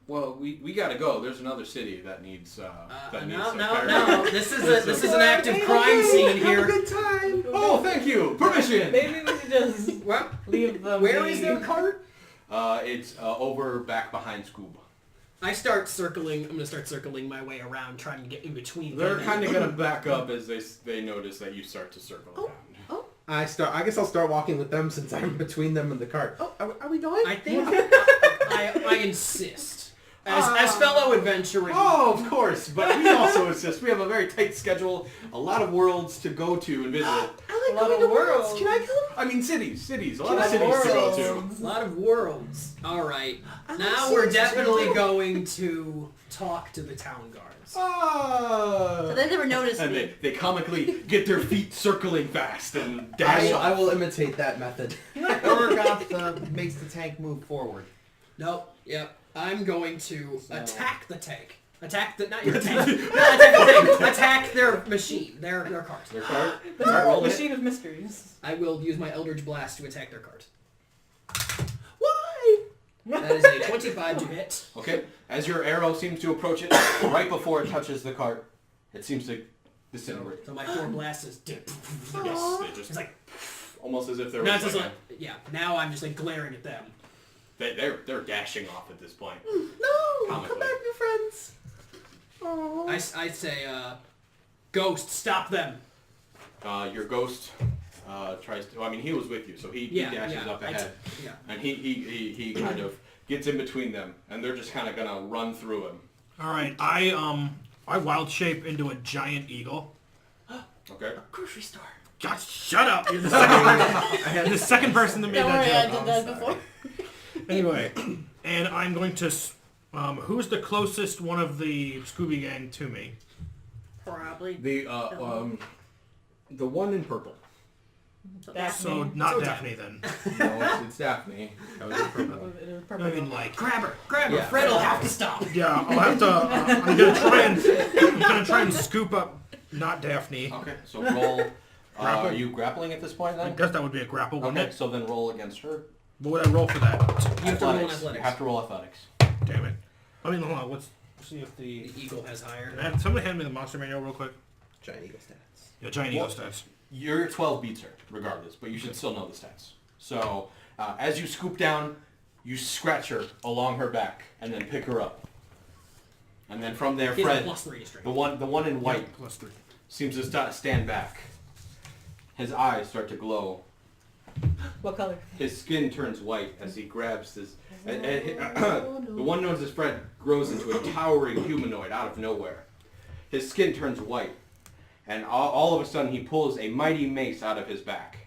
Well, we gotta go. There's another city that needs
No. This is an active crime scene here.
Have a good time.
Oh, thank you. Permission.
Maybe we should just
Well,
leave them.
where
be.
is their cart?
It's over back behind Scoob.
I start circling. I'm gonna start circling my way around, trying to get in between.
They're
them.
kind of gonna back up as they notice that you start to circle around.
I guess I'll start walking with them since I'm between them and the cart. Oh, are we going?
I think I insist. As fellow adventurers.
Oh, of course, but we also insist. We have a very tight schedule, a lot of worlds to go to and visit.
I
A lot of worlds.
Can I come?
I mean, cities, a lot of
Like
cities to go to.
worlds.
A lot of worlds. All right.
I like
Now we're
cities
definitely
too.
going to talk to the town guards.
So they never noticed
And
me.
they comically get their feet circling fast and dash
I
off.
will imitate that method.
Orogoth makes the tank move forward.
Nope. Yep. I'm going to
So-
attack the tank. Attack the not your tank. Not attack the tank. Attack their machine. Their cart.
Their cart.
The
Cart roll it.
machine of mysteries.
I will use my Eldritch Blast to attack their cart.
Why?
That is a 25 to hit.
Okay, as your arrow seems to approach it, right before it touches the cart, it seems to disintegrate.
So my 4 blasts is
Yes, they just
it's like
almost as if there
now
was
it's just
like
like now I'm just like glaring at them.
they're dashing off at this point.
No!
Comically.
Come back, new friends! Oh.
I say, Ghost, stop them.
Your ghost tries to. I mean, he was with you, so he dashes up ahead, and he kind of gets in between them, and they're just kind of gonna run through him.
All right, I wild shape into a giant eagle.
Okay.
Grocery store.
God, shut up! You're the second, you're the second person to make
Don't worry, I
that
did
joke.
that before.
Anyway, and I'm going to. Who's the closest one of the Scooby Gang to me?
Probably.
The one in purple.
So
So
Daphne.
not Daphne then.
No, it's Daphne.
It was purple.
I mean, like,
Grab her.
Yeah.
Fred will have to stop.
yeah, I'll have to. I'm gonna try and scoop up not Daphne.
Okay, so roll.
Grapple.
Are you grappling at this point
I
then?
guess that would be a grapple, wouldn't
Okay,
it?
so then roll against her.
What would I roll for that?
You have to roll an
You
athletics.
have to roll athletics.
Damn it. I mean, hold on. Let's see if
The
the.
eagle has higher.
Somebody hand me the monster manual real quick.
Giant eagle stats.
Yeah, giant eagle
What?
stats.
Your 12 beats her, regardless, but you should still know the stats. So, as you scoop down, you scratch her along her back, and then pick her up. And then from there,
He has a
Fred,
+3 strength.
the one in white,
Yep, +3.
seems to stand back. His eyes start to glow.
What color?
His skin turns white as he grabs this. The one known as Fred grows into a towering humanoid out of nowhere. His skin turns white, and all of a sudden he pulls a mighty mace out of his back.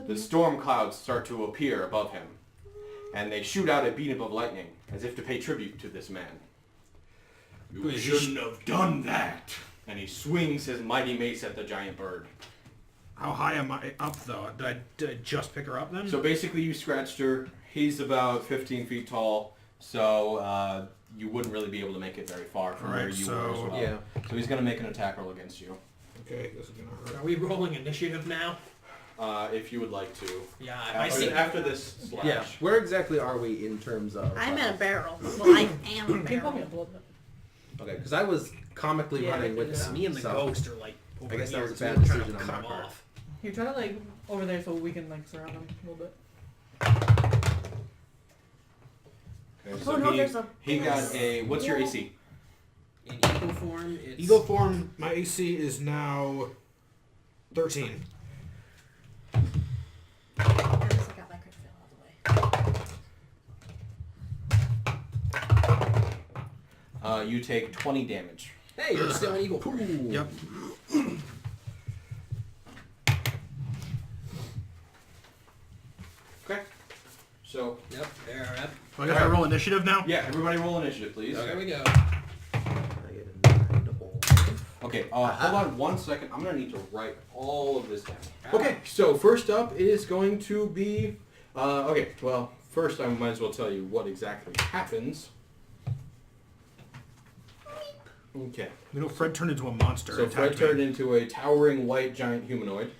The storm clouds start to appear above him, and they shoot out a beam of lightning as if to pay tribute to this man. You
Wait,
shouldn't have done that. And he swings his mighty mace at the giant bird.
How high am I up, though? Did I just pick her up then?
So basically you scratched her. He's about 15 feet tall, so you wouldn't really be able to make it very far from where
Alright,
you
so-
were as well.
Yeah.
So he's going to make an attack roll against you,
Okay, this is gonna hurt.
Are we rolling initiative now?
if you would like to.
Yeah, if I see...
After this slash.
Yeah. Where exactly are we in terms of...
I'm in a barrel. Well, I am a
Can you call me a
barrel.
bullet?
Okay, because I was comically
Yeah,
running with
This
them.
me and the
so
ghost are like over
I guess that
here,
was a
so
bad
we're trying to
decision on
cut
my
him
part.
off.
Here, try to like over there so we can like surround him a little bit.
Okay,
Oh no, there's a...
he got a... What's your AC?
In eagle form, it's...
Eagle form, my AC is now 13.
I guess I got my crit fail out of the way.
You take 20 damage.
Hey, you're still in eagle form.
Yep.
Okay. So,
Yep, there, yep.
So I guess I roll initiative now?
yeah, everybody roll initiative, please.
There we go.
I get a 9 to hold.
Okay, hold on 1 second. I'm going to need to write all of this down. Okay, so first up is going to be... okay, well, first I might as well tell you what exactly happens. Okay,
You know, Fred turned into a monster.
so
and
Fred
attacked me.
turned into a towering white giant humanoid.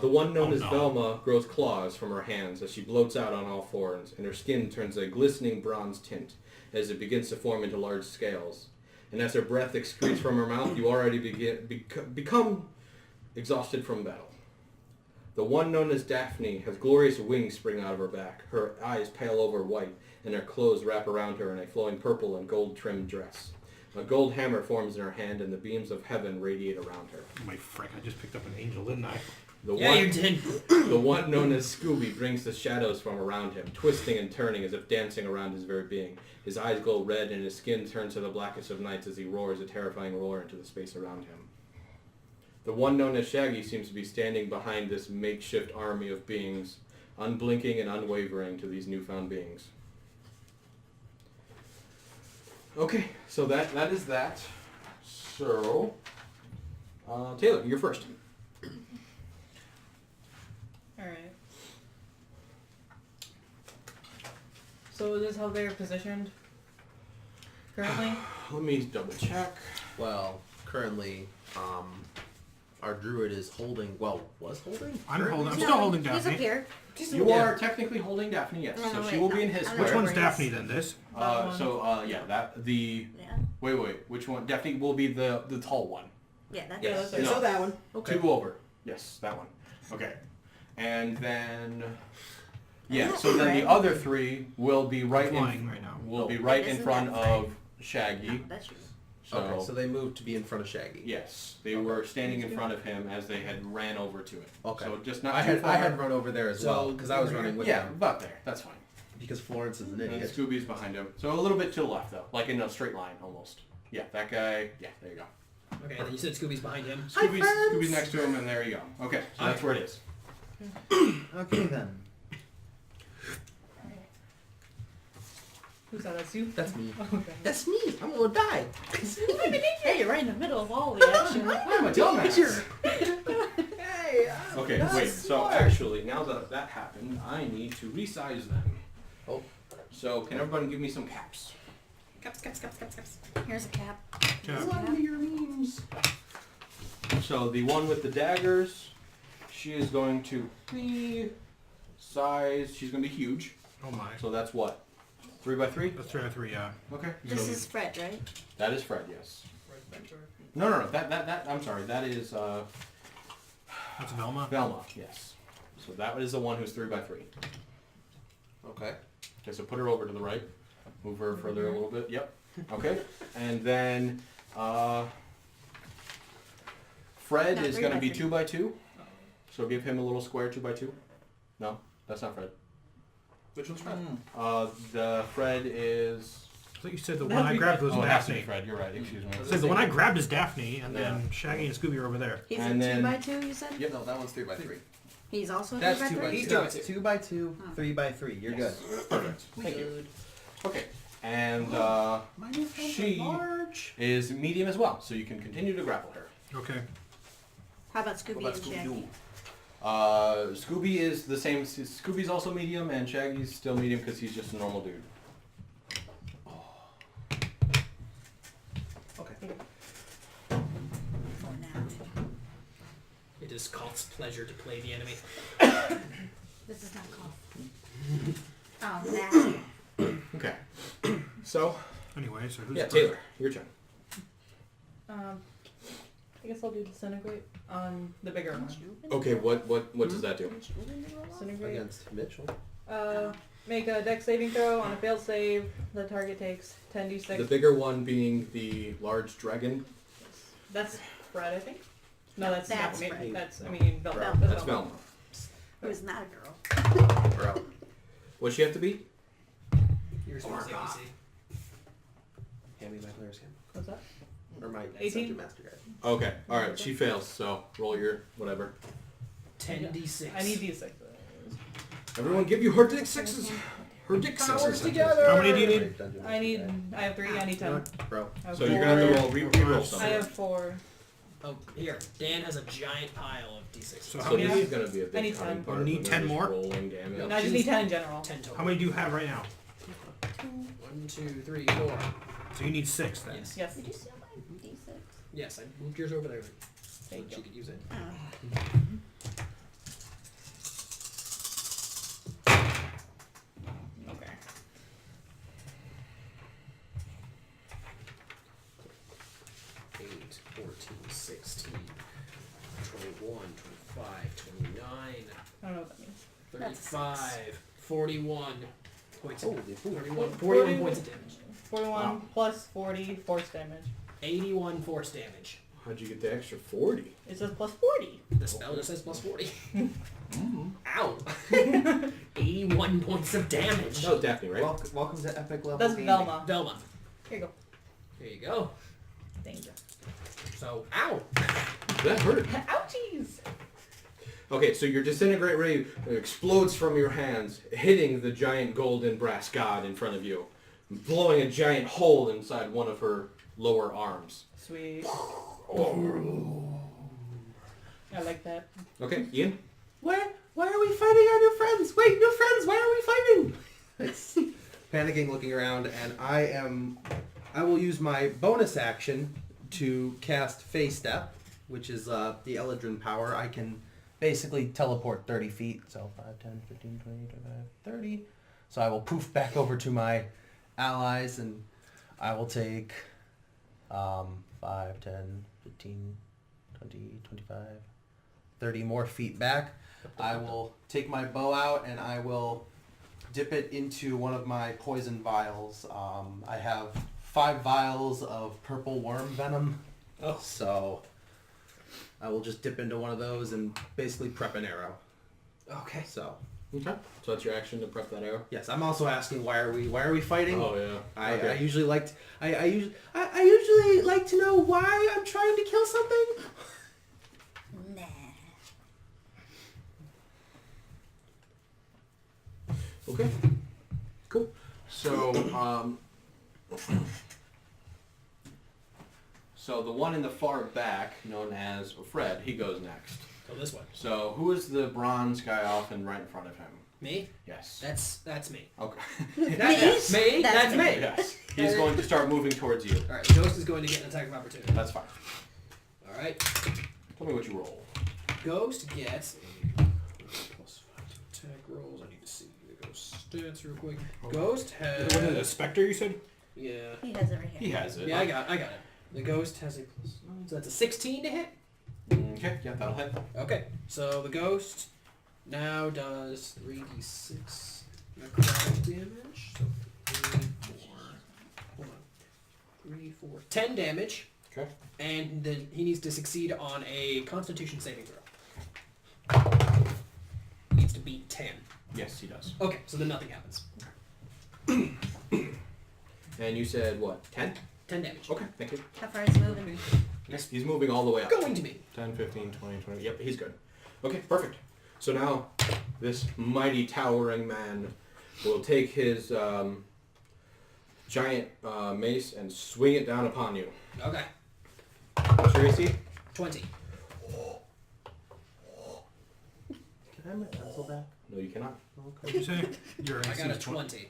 The one known
Oh,
as
no.
Velma grows claws from her hands as she bloats out on all fours, and her skin turns a glistening bronze tint as it begins to form into large scales. And as her breath excretes from her mouth, you already become exhausted from battle. The one known as Daphne has glorious wings spring out of her back, her eyes pale over white, and her clothes wrap around her in a flowing purple and gold-trimmed dress. A gold hammer forms in her hand, and the beams of heaven radiate around her.
Oh my frick, I just picked up an angel, didn't I?
Yeah, you did.
The one known as Scooby brings the shadows from around him, twisting and turning as if dancing around his very being. His eyes glow red and his skin turns to the blackest of nights as he roars a terrifying roar into the space around him. The one known as Shaggy seems to be standing behind this makeshift army of beings, unblinking and unwavering to these newfound beings. Okay, so that is that. So, Taylor, you're first.
Alright. So is this how they're positioned currently?
Let me double check.
Well, currently, our druid is holding... Well, was holding?
I'm holding. I'm
No,
still holding
He's up
Daphne.
here.
You are technically holding Daphne, yes.
No,
So
no,
she
wait,
will
no.
be in his
I'm
square.
Which one's
Where's-
Daphne then? This?
Yeah, that the
Yeah.
wait, which one? Daphne will be the tall one.
Yeah, that's
Yes.
that's
No.
So that one. Okay.
2 over. Yes, that one. Okay. And then... Yeah, so then the other 3 will be right
Flying
in...
right now.
Will be right in
Isn't
front
that Fred?
of Shaggy.
No, that's you.
So,
Okay, so they moved to be in front of Shaggy.
yes, they were standing in front of him as they had ran over to it.
Okay.
So just not
I
too
had
far.
I had run over there as
So,
well because I was
over
running with
Yeah,
them
about there. That's fine.
because Florence is an
And
idiot.
Scooby's behind him. So a little bit to the left, though. Like in a straight line, almost. Yeah, that guy. Yeah, there you go.
Okay, and then you said Scooby's behind him.
Scooby's next to him, and there you go. Okay, so that's where it is.
Okay then.
Who's that? That's you?
That's me.
Okay.
That's me. I'm gonna die.
Hey, you're right in the middle of all the action.
I'm a dumbass.
Hey.
Okay,
That's
wait. So
smart.
actually, now that that happened, I need to resize them.
Oh.
So can everybody give me some caps?
Caps.
Here's a cap.
Yeah.
Love your memes. So the one with the daggers, she is going to be size. She's going to be huge.
Oh my.
So that's what? 3 by 3?
That's 3 out of 3, yeah.
Okay.
This
so
is Fred, right?
that is Fred. Yes. No. That. I'm sorry. That is
That's Velma.
Velma. Yes. So that is the one who's 3 by 3.
Okay.
Okay. So put her over to the right. Move her further a little bit. Yep. Okay. And then Fred
Not
is
3
going to
by
be
3.
2 by 2. So give him a little square 2 by 2. No, that's not Fred.
Which one's Fred?
The Fred is.
I thought you said the one I grabbed was
Oh, it has to be
Daphne.
Fred. You're right. Excuse me.
I said the one I grabbed is Daphne, and then Shaggy and Scooby are over there.
He's
And
a
then-
2 by 2, you said?
Yep.
No, that one's 3 by 3.
He's also a
That's
3
2
by
by
3?
He's
two.
2 by 2.
2 by 2, 3 by 3. You're
Yes. Perfect. Thank you. Okay. And
My new friends
she
are large.
is medium as well, so you can continue to grapple her.
Okay.
How about Scooby
What about
and Shaggy?
Scooby-Doo?
Scooby is the same. Scooby's also medium, and Shaggy's still medium because he's just a normal dude.
Okay.
Oh, now.
It is Koth's pleasure to play the enemy.
This is not cough. Oh, nasty.
Okay. So
Anyway, so who's
yeah,
first?
Taylor, your turn.
I guess I'll do disintegrate on the bigger one.
Okay. What does that do?
Disintegrate.
Against Mitchell.
Make a dex saving throw. On a failed save, the target takes 10d6.
The bigger one being the large dragon.
That's Fred, I think. No, that's
That's
not.
Fred.
That's Velma.
Velma.
That's Velma.
Who's not a girl.
Bro.
What's she have to be?
Here's what's the ABC.
Hand me my player's hand.
What's that?
Or my
18?
Dungeon Master guide.
Okay. All right. She fails. So roll your whatever.
10d6.
I need these 6.
Everyone, give you her dick sixes. Her dick sixes.
How many do you need?
Dungeon
I need.
Master
I have 3. I need 10.
guide. Bro.
I have
So you're gonna have to
four.
roll re-roll
I
something.
have 4.
Oh, here. Dan has a giant pile of d6s.
So how
So
many
this
do
is gonna be a
I
big
need
cutting
10.
part.
You need
when
10
you're
more?
just rolling damage.
No, I just need 10 in general.
10 total.
How many do you have right now?
1, 2, 3, 4.
So you need 6 then.
Yes.
Yes.
Did you steal my D6?
Yes, I moved yours over there. So
There you
she
go.
could use it.
Oh.
Okay.
8, 14, 16, 21, 25, 29,
I don't know what that means.
That's
35, 41 points of
Holy fool.
41 points of damage.
41
Wow.
plus 40 force damage.
81 force damage.
How'd you get the extra 40?
It says plus 40.
The spell just says plus 40. Ow! 81 points of damage.
That was Daphne, right?
Welcome to Epic Level
That's
Gaming.
Velma.
Velma.
Here you go.
Here you go.
Thank you.
So, ow!
That hurt.
Ouchies!
Okay, so your disintegrate ray explodes from your hands, hitting the giant golden brass god in front of you, blowing a giant hole inside one of her lower arms.
Sweet. I like that.
Okay, Ian?
Why are we fighting our new friends? Wait, new friends, why are we fighting? It's panicking, looking around, and I will use my bonus action to cast Phase Step, which is the Eladrin power. I can basically teleport 30 feet, so 5, 10, 15, 20, 25, 30. So I will poof back over to my allies, and I will take 5, 10, 15, 20, 25, 30 more feet back. I will take my bow out and I will dip it into one of my poison vials. I have 5 vials of purple worm venom.
Oh.
So I will just dip into one of those and basically prep an arrow.
Okay.
So
Okay. So that's your action to prep that arrow.
yes, I'm also asking why are we fighting?
Oh yeah.
I usually like I usually like to know why I'm trying to kill something.
Nah.
Okay. Cool. So so the one in the far back, known as Fred, he goes next.
So this one.
So who is the bronze guy off and right in front of him?
Me?
Yes.
That's me.
Okay.
That's me. That's me.
Yes. He's going to start moving towards you.
All right. The ghost is going to get an attack of opportunity.
That's fine.
All right.
Tell me what you roll.
Ghost gets a +5 to attack rolls. I need to see the ghost stats real quick. Ghost has.
What is it, a specter, you said?
Yeah.
He has it right here.
He has it.
Yeah, I got it. The ghost has a plus. So that's a 16 to hit.
Okay. Yeah, that'll hit.
Okay. So the ghost now does 3d6 necrotic damage. So 3, 4. Hold on. 3, 4. 10 damage.
Okay.
And then he needs to succeed on a Constitution saving throw. He needs to beat 10.
Yes, he does.
Okay, so then nothing happens.
And you said what? 10?
10 damage.
Okay. Thank you.
How far is he moving?
Yes. He's moving all the way up.
Going to me.
10, 15, 20, 20. Yep, he's good. Okay, perfect. So now, this mighty towering man will take his giant mace and swing it down upon you.
Okay.
What's your AC?
20.
Can I have my pencil back?
No, you cannot.
What did you say? Your
I
AC
got a
is
20.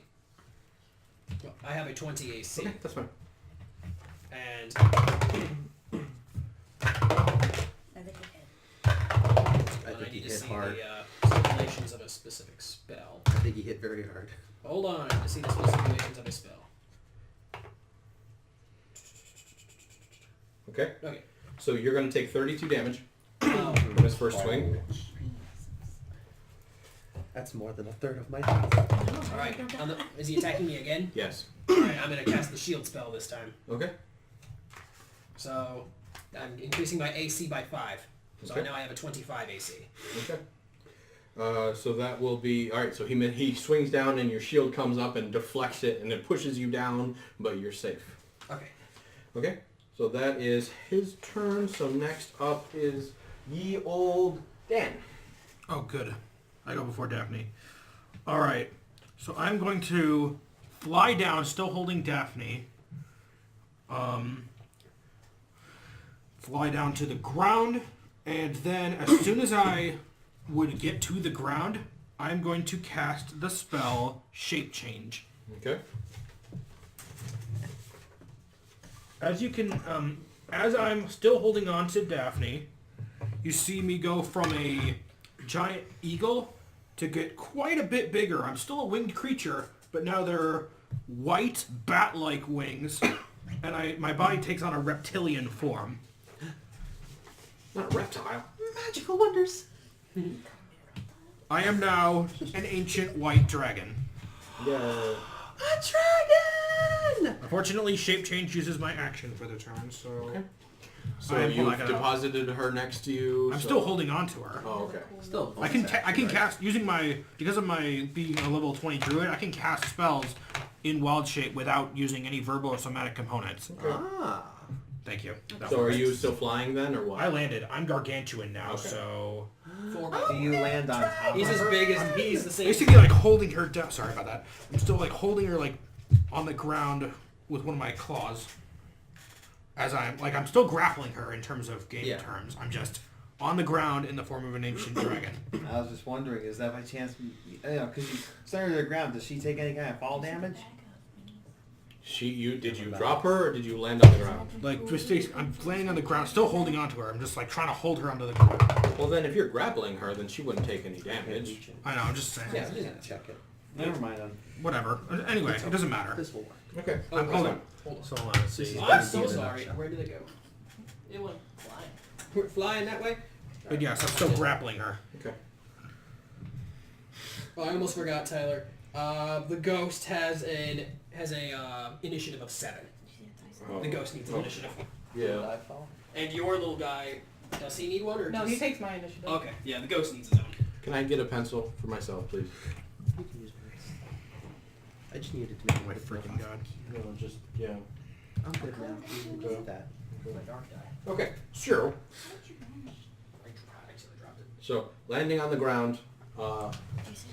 Well, I have a 20 AC.
Okay, that's fine.
And
I think he hit.
I
I
think he
need to
hit
see
hard.
the stipulations of a specific spell.
I think he hit very hard.
Hold on to see the stipulations of a spell.
Okay,
Okay.
so you're going to take 32 damage
Oh,
from his first swing.
That's more than a third of my health.
all right. Is he attacking me again?
Yes.
All right. I'm gonna cast the shield spell this time.
Okay.
So I'm increasing my AC by 5. So
Okay.
now I have a 25 AC.
Okay. So that will be... Alright, so he swings down and your shield comes up and deflects it and it pushes you down, but you're safe.
Okay.
Okay, so that is his turn. So next up is ye old Dan.
Oh, good. I go before Daphne. All right. So I'm going to fly down, still holding Daphne. Fly down to the ground, and then as soon as I would get to the ground, I'm going to cast the spell Shape Change.
Okay.
As you can, as I'm still holding on to Daphne, you see me go from a giant eagle to get quite a bit bigger. I'm still a winged creature, but now they're white bat-like wings, and my body takes on a reptilian form.
Not a reptile.
Magical wonders.
I am now an ancient white dragon.
Yeah.
A dragon!
Unfortunately, Shape Change uses my action for the turn, so...
Okay. So
I'm
you've
like a-
deposited her next to you.
I'm
so-
still holding on to her.
Oh, okay.
Still,
I can cast using because of my being a level 20 druid. I can cast spells in wild shape without using any verbal or somatic components.
Ah.
Thank you.
So are you still flying then, or what?
I landed. I'm gargantuan now,
Okay.
so
4 by
Do you land on top
He's
of
as
her?
big as he's the same.
basically like holding her down. Sorry about that. I'm still like holding her like on the ground with one of my claws. As I'm still grappling her in terms of game terms. I'm just on the ground in the form of an ancient dragon.
I was just wondering, is that by chance, because you sent her to the ground, does she take any kind of fall damage?
Did you drop her, or did you land on the ground?
Like just I'm laying on the ground, still holding on to her. I'm just like trying to hold her onto the ground.
Well, then if you're grappling her, then she wouldn't take any damage.
I know. I'm just saying.
Yeah, I'm just gonna check it.
Never mind.
Whatever. Anyway, it doesn't matter.
This will work.
Okay.
I'm
hold
holding.
on. Hold on.
So let's see.
I'm so sorry. Where did it go?
It went flying.
flying that way.
But yes, I'm still grappling her.
Okay.
Oh, I almost forgot, Tyler. The ghost has a initiative of 7.
Oh.
The ghost needs an initiative.
Yeah.
And your little guy, does he need one or
No,
just...
he takes my initiative.
Okay, yeah, the ghost needs his own.
Can I get a pencil for myself, please?
You can use mine. I just needed to make
Oh my
it
freaking god.
No, just yeah.
I'm good now. You can keep that.
My dark die.
Okay, sure.
I accidentally dropped it.
So landing on the ground. So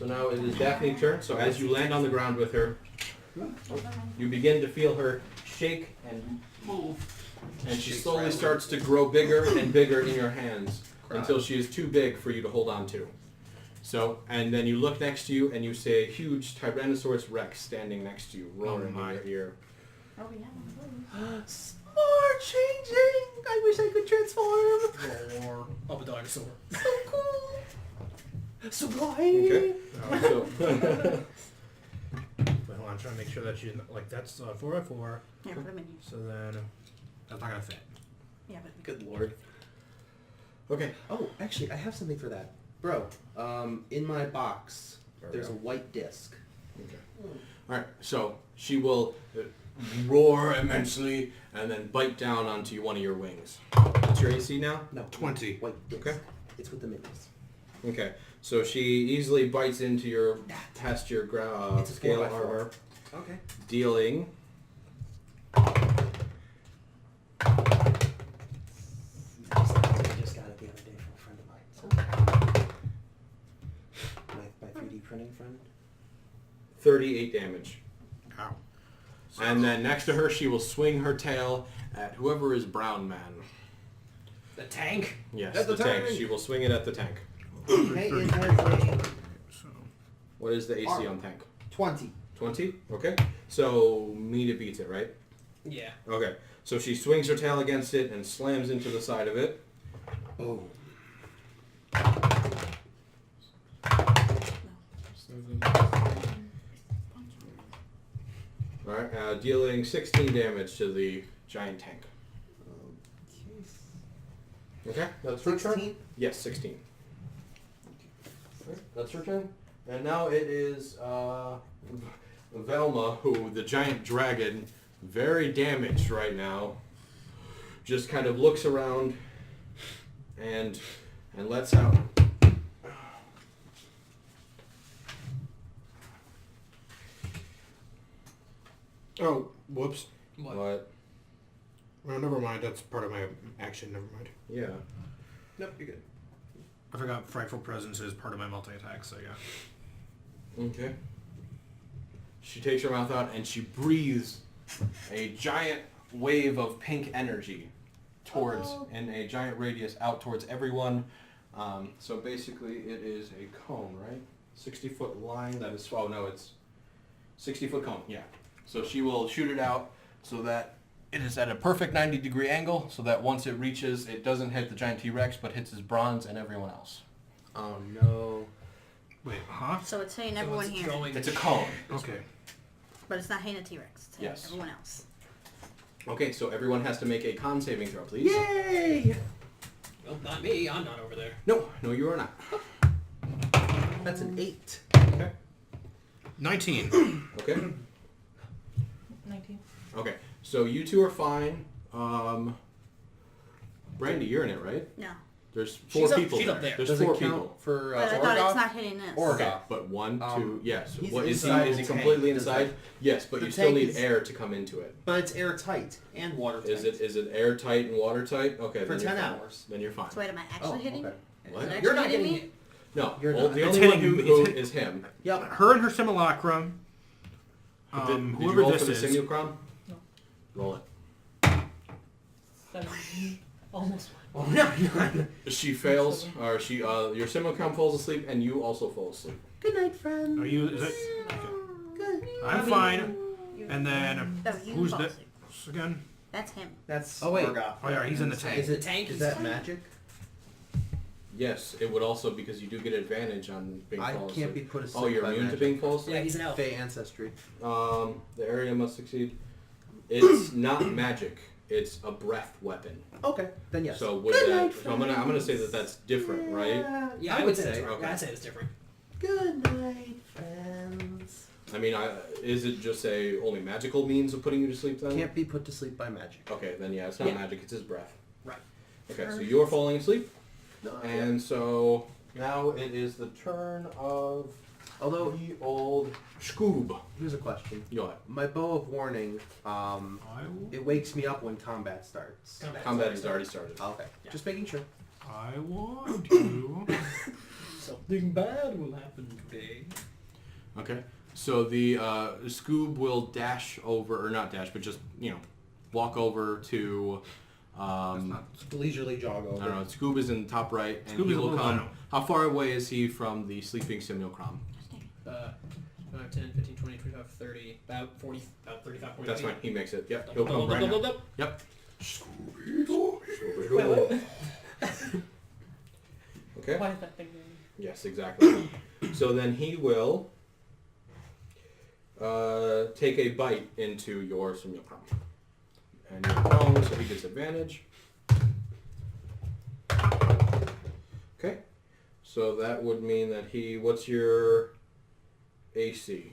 now it is Daphne's turn. So as you land on the ground with her, you begin to feel her shake and move, and she slowly starts to grow bigger and bigger in your hands until she is too big for you to hold on to. So, and then you look next to you and you see a huge Tyrannosaurus Rex standing next to you, roaring in your ear.
Oh, yeah.
More changing! I wish I could transform!
Or of a dinosaur.
So cool! Sublime!
Okay. So,
Wait, hold on, I'm trying to make sure that you like that's 4x4.
Yeah, put them in here.
So then that's not gonna fit.
Yeah, but
Good lord.
okay.
Oh, actually, I have something for that. Bro, in my box, there's a white disc.
Okay. All right. So she will roar immensely and then bite down onto one of your wings. What's your AC now?
No.
20.
White disc.
Okay.
It's with the minis.
Okay. So she easily bites into your past your
It's a
scale
4x4.
armor,
Okay.
dealing.
I just got it the other day from a friend of mine. So. My 3D printing friend.
38 damage.
Ow.
And then next to her, she will swing her tail at whoever is Brown Man.
The tank?
Yes,
At
the
the
tank.
tank.
She will swing it at the tank.
Okay, it has a
So
What is the AC
Arm.
on tank?
20.
20? Okay. So Mina beats it, right?
Yeah.
Okay. So she swings her tail against it and slams into the side of it.
Oh.
Alright, dealing 16 damage to the giant tank. Okay, that's her turn?
16?
Yes, 16. Alright, that's her turn. And now it is Velma, who, the giant dragon, very damaged right now, just kind of looks around and lets out.
Oh, whoops.
What?
What?
Well, never mind. That's part of my action. Never mind.
Yeah.
Nope, you're good.
I forgot Frightful Presence is part of my multi-attack, so yeah.
Okay. She takes her mouth out and she breathes a giant wave of pink energy towards, in a giant radius out towards everyone. So basically it is a cone, right? 60-foot line that is, oh no, it's 60-foot cone, yeah. So she will shoot it out so that it is at a perfect 90-degree angle so that once it reaches, it doesn't hit the giant T-Rex but hits his bronze and everyone else.
Oh no.
Wait, huh?
So it's hitting
So
everyone
it's
here,
going-
It's a cone.
Okay.
but it's not hitting a T-Rex. It's hitting
Yes.
everyone else.
Okay, so everyone has to make a con saving throw, please.
Yay!
Well, not me. I'm not over there.
No, you are not.
That's an 8.
Okay.
19.
Okay.
19.
Okay. So you two are fine. Brandy, you're in it, right?
No.
There's four
She's up-
people
she's
there.
up there.
There's
Does
four
it count
people.
for
But I thought
Orgoth?
it's not hitting this.
Orgoth.
Okay, but one, two, yes.
he's
What is he?
inside
Is he
the
completely
tank.
inside? Yes, but
The
you still
tank
need
is-
air to come into it.
But it's airtight and watertight.
Is it airtight and watertight? Okay.
For
then you're
10
fine.
hours.
Then you're fine.
So wait, am I actually hitting?
okay.
What?
Is it
You're
actually
not
hitting
getting
me?
it.
No.
You're
well,
not.
the
It's
only one
hitting
who
you.
is him.
Yep. Her and her simulacrum.
Did you
Whoever
roll
this
for the
is.
simulacrum?
No.
Roll it.
7. Almost.
Oh, no.
She fails, or she, your simulacrum falls asleep, and you also fall asleep.
Good night, friend.
Are you? Is it? Okay.
Good.
I'm fine. And then
No, you
who's
fall
that
asleep.
again?
That's him.
That's
Oh, wait.
Orgoth.
Oh yeah, he's in the
Is
tank.
it?
Tank
Is
is
that
fine.
magic?
Yes, it would also, because you do get advantage on being
I
fall
can't
asleep.
be put asleep.
Oh, you're
by
immune to
magic.
being fall asleep?
Yeah, he's an elf.
Fey ancestry.
The area must succeed. It's not magic. It's a breath weapon.
Okay, then yes.
So with that, so I'm gonna say that that's different, right?
Yeah,
I
I would say that's
say.
right.
Okay.
I'd say it's different.
Good night, friends.
I mean, is it just a only magical means of putting you to sleep then?
Can't be put to sleep by magic.
Okay, then yeah, it's not
Yeah.
magic, it's his breath.
Right.
Okay, so you're falling asleep,
No,
and so now it is the turn of
although,
the old Scoob.
here's a question.
You know what?
My bow of warning, it wakes me up when combat starts.
Combat has already started.
Okay, just making sure.
I want to.
Something bad will happen today.
Okay, so the Scoob will dash over, or not dash, but just, walk over to...
Leisurely jog over.
I don't know, Scoob is in the top right, and
Scoob
he
is a
will
little
come...
dino.
How far away is he from the sleeping simulacrum?
5, 10, 15, 20, 25, 30, about 40, about 35, 40
That's
feet.
fine, he makes it. Yep,
Dub,
he'll
dub,
come
dub,
right
dub,
now.
dub, dub.
Yep.
Wait, what?
Okay?
Why is that thing moving?
Yes, exactly. So then he will take a bite into your simulacrum. And you're prone, so he gets advantage. Okay. So that would mean that what's your AC?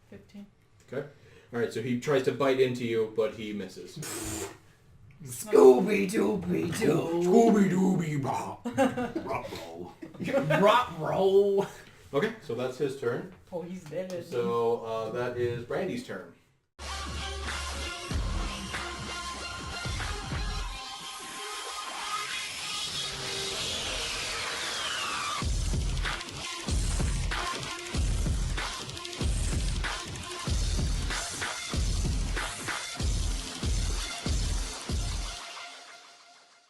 15.
Okay. Alright, so he tries to bite into you, but he misses.
Scooby Dooby Doo.
Scooby Dooby Bop. Roll.
Rock roll.
Okay, so that's his turn.
Oh, he's dead.
So that is Brandy's turn.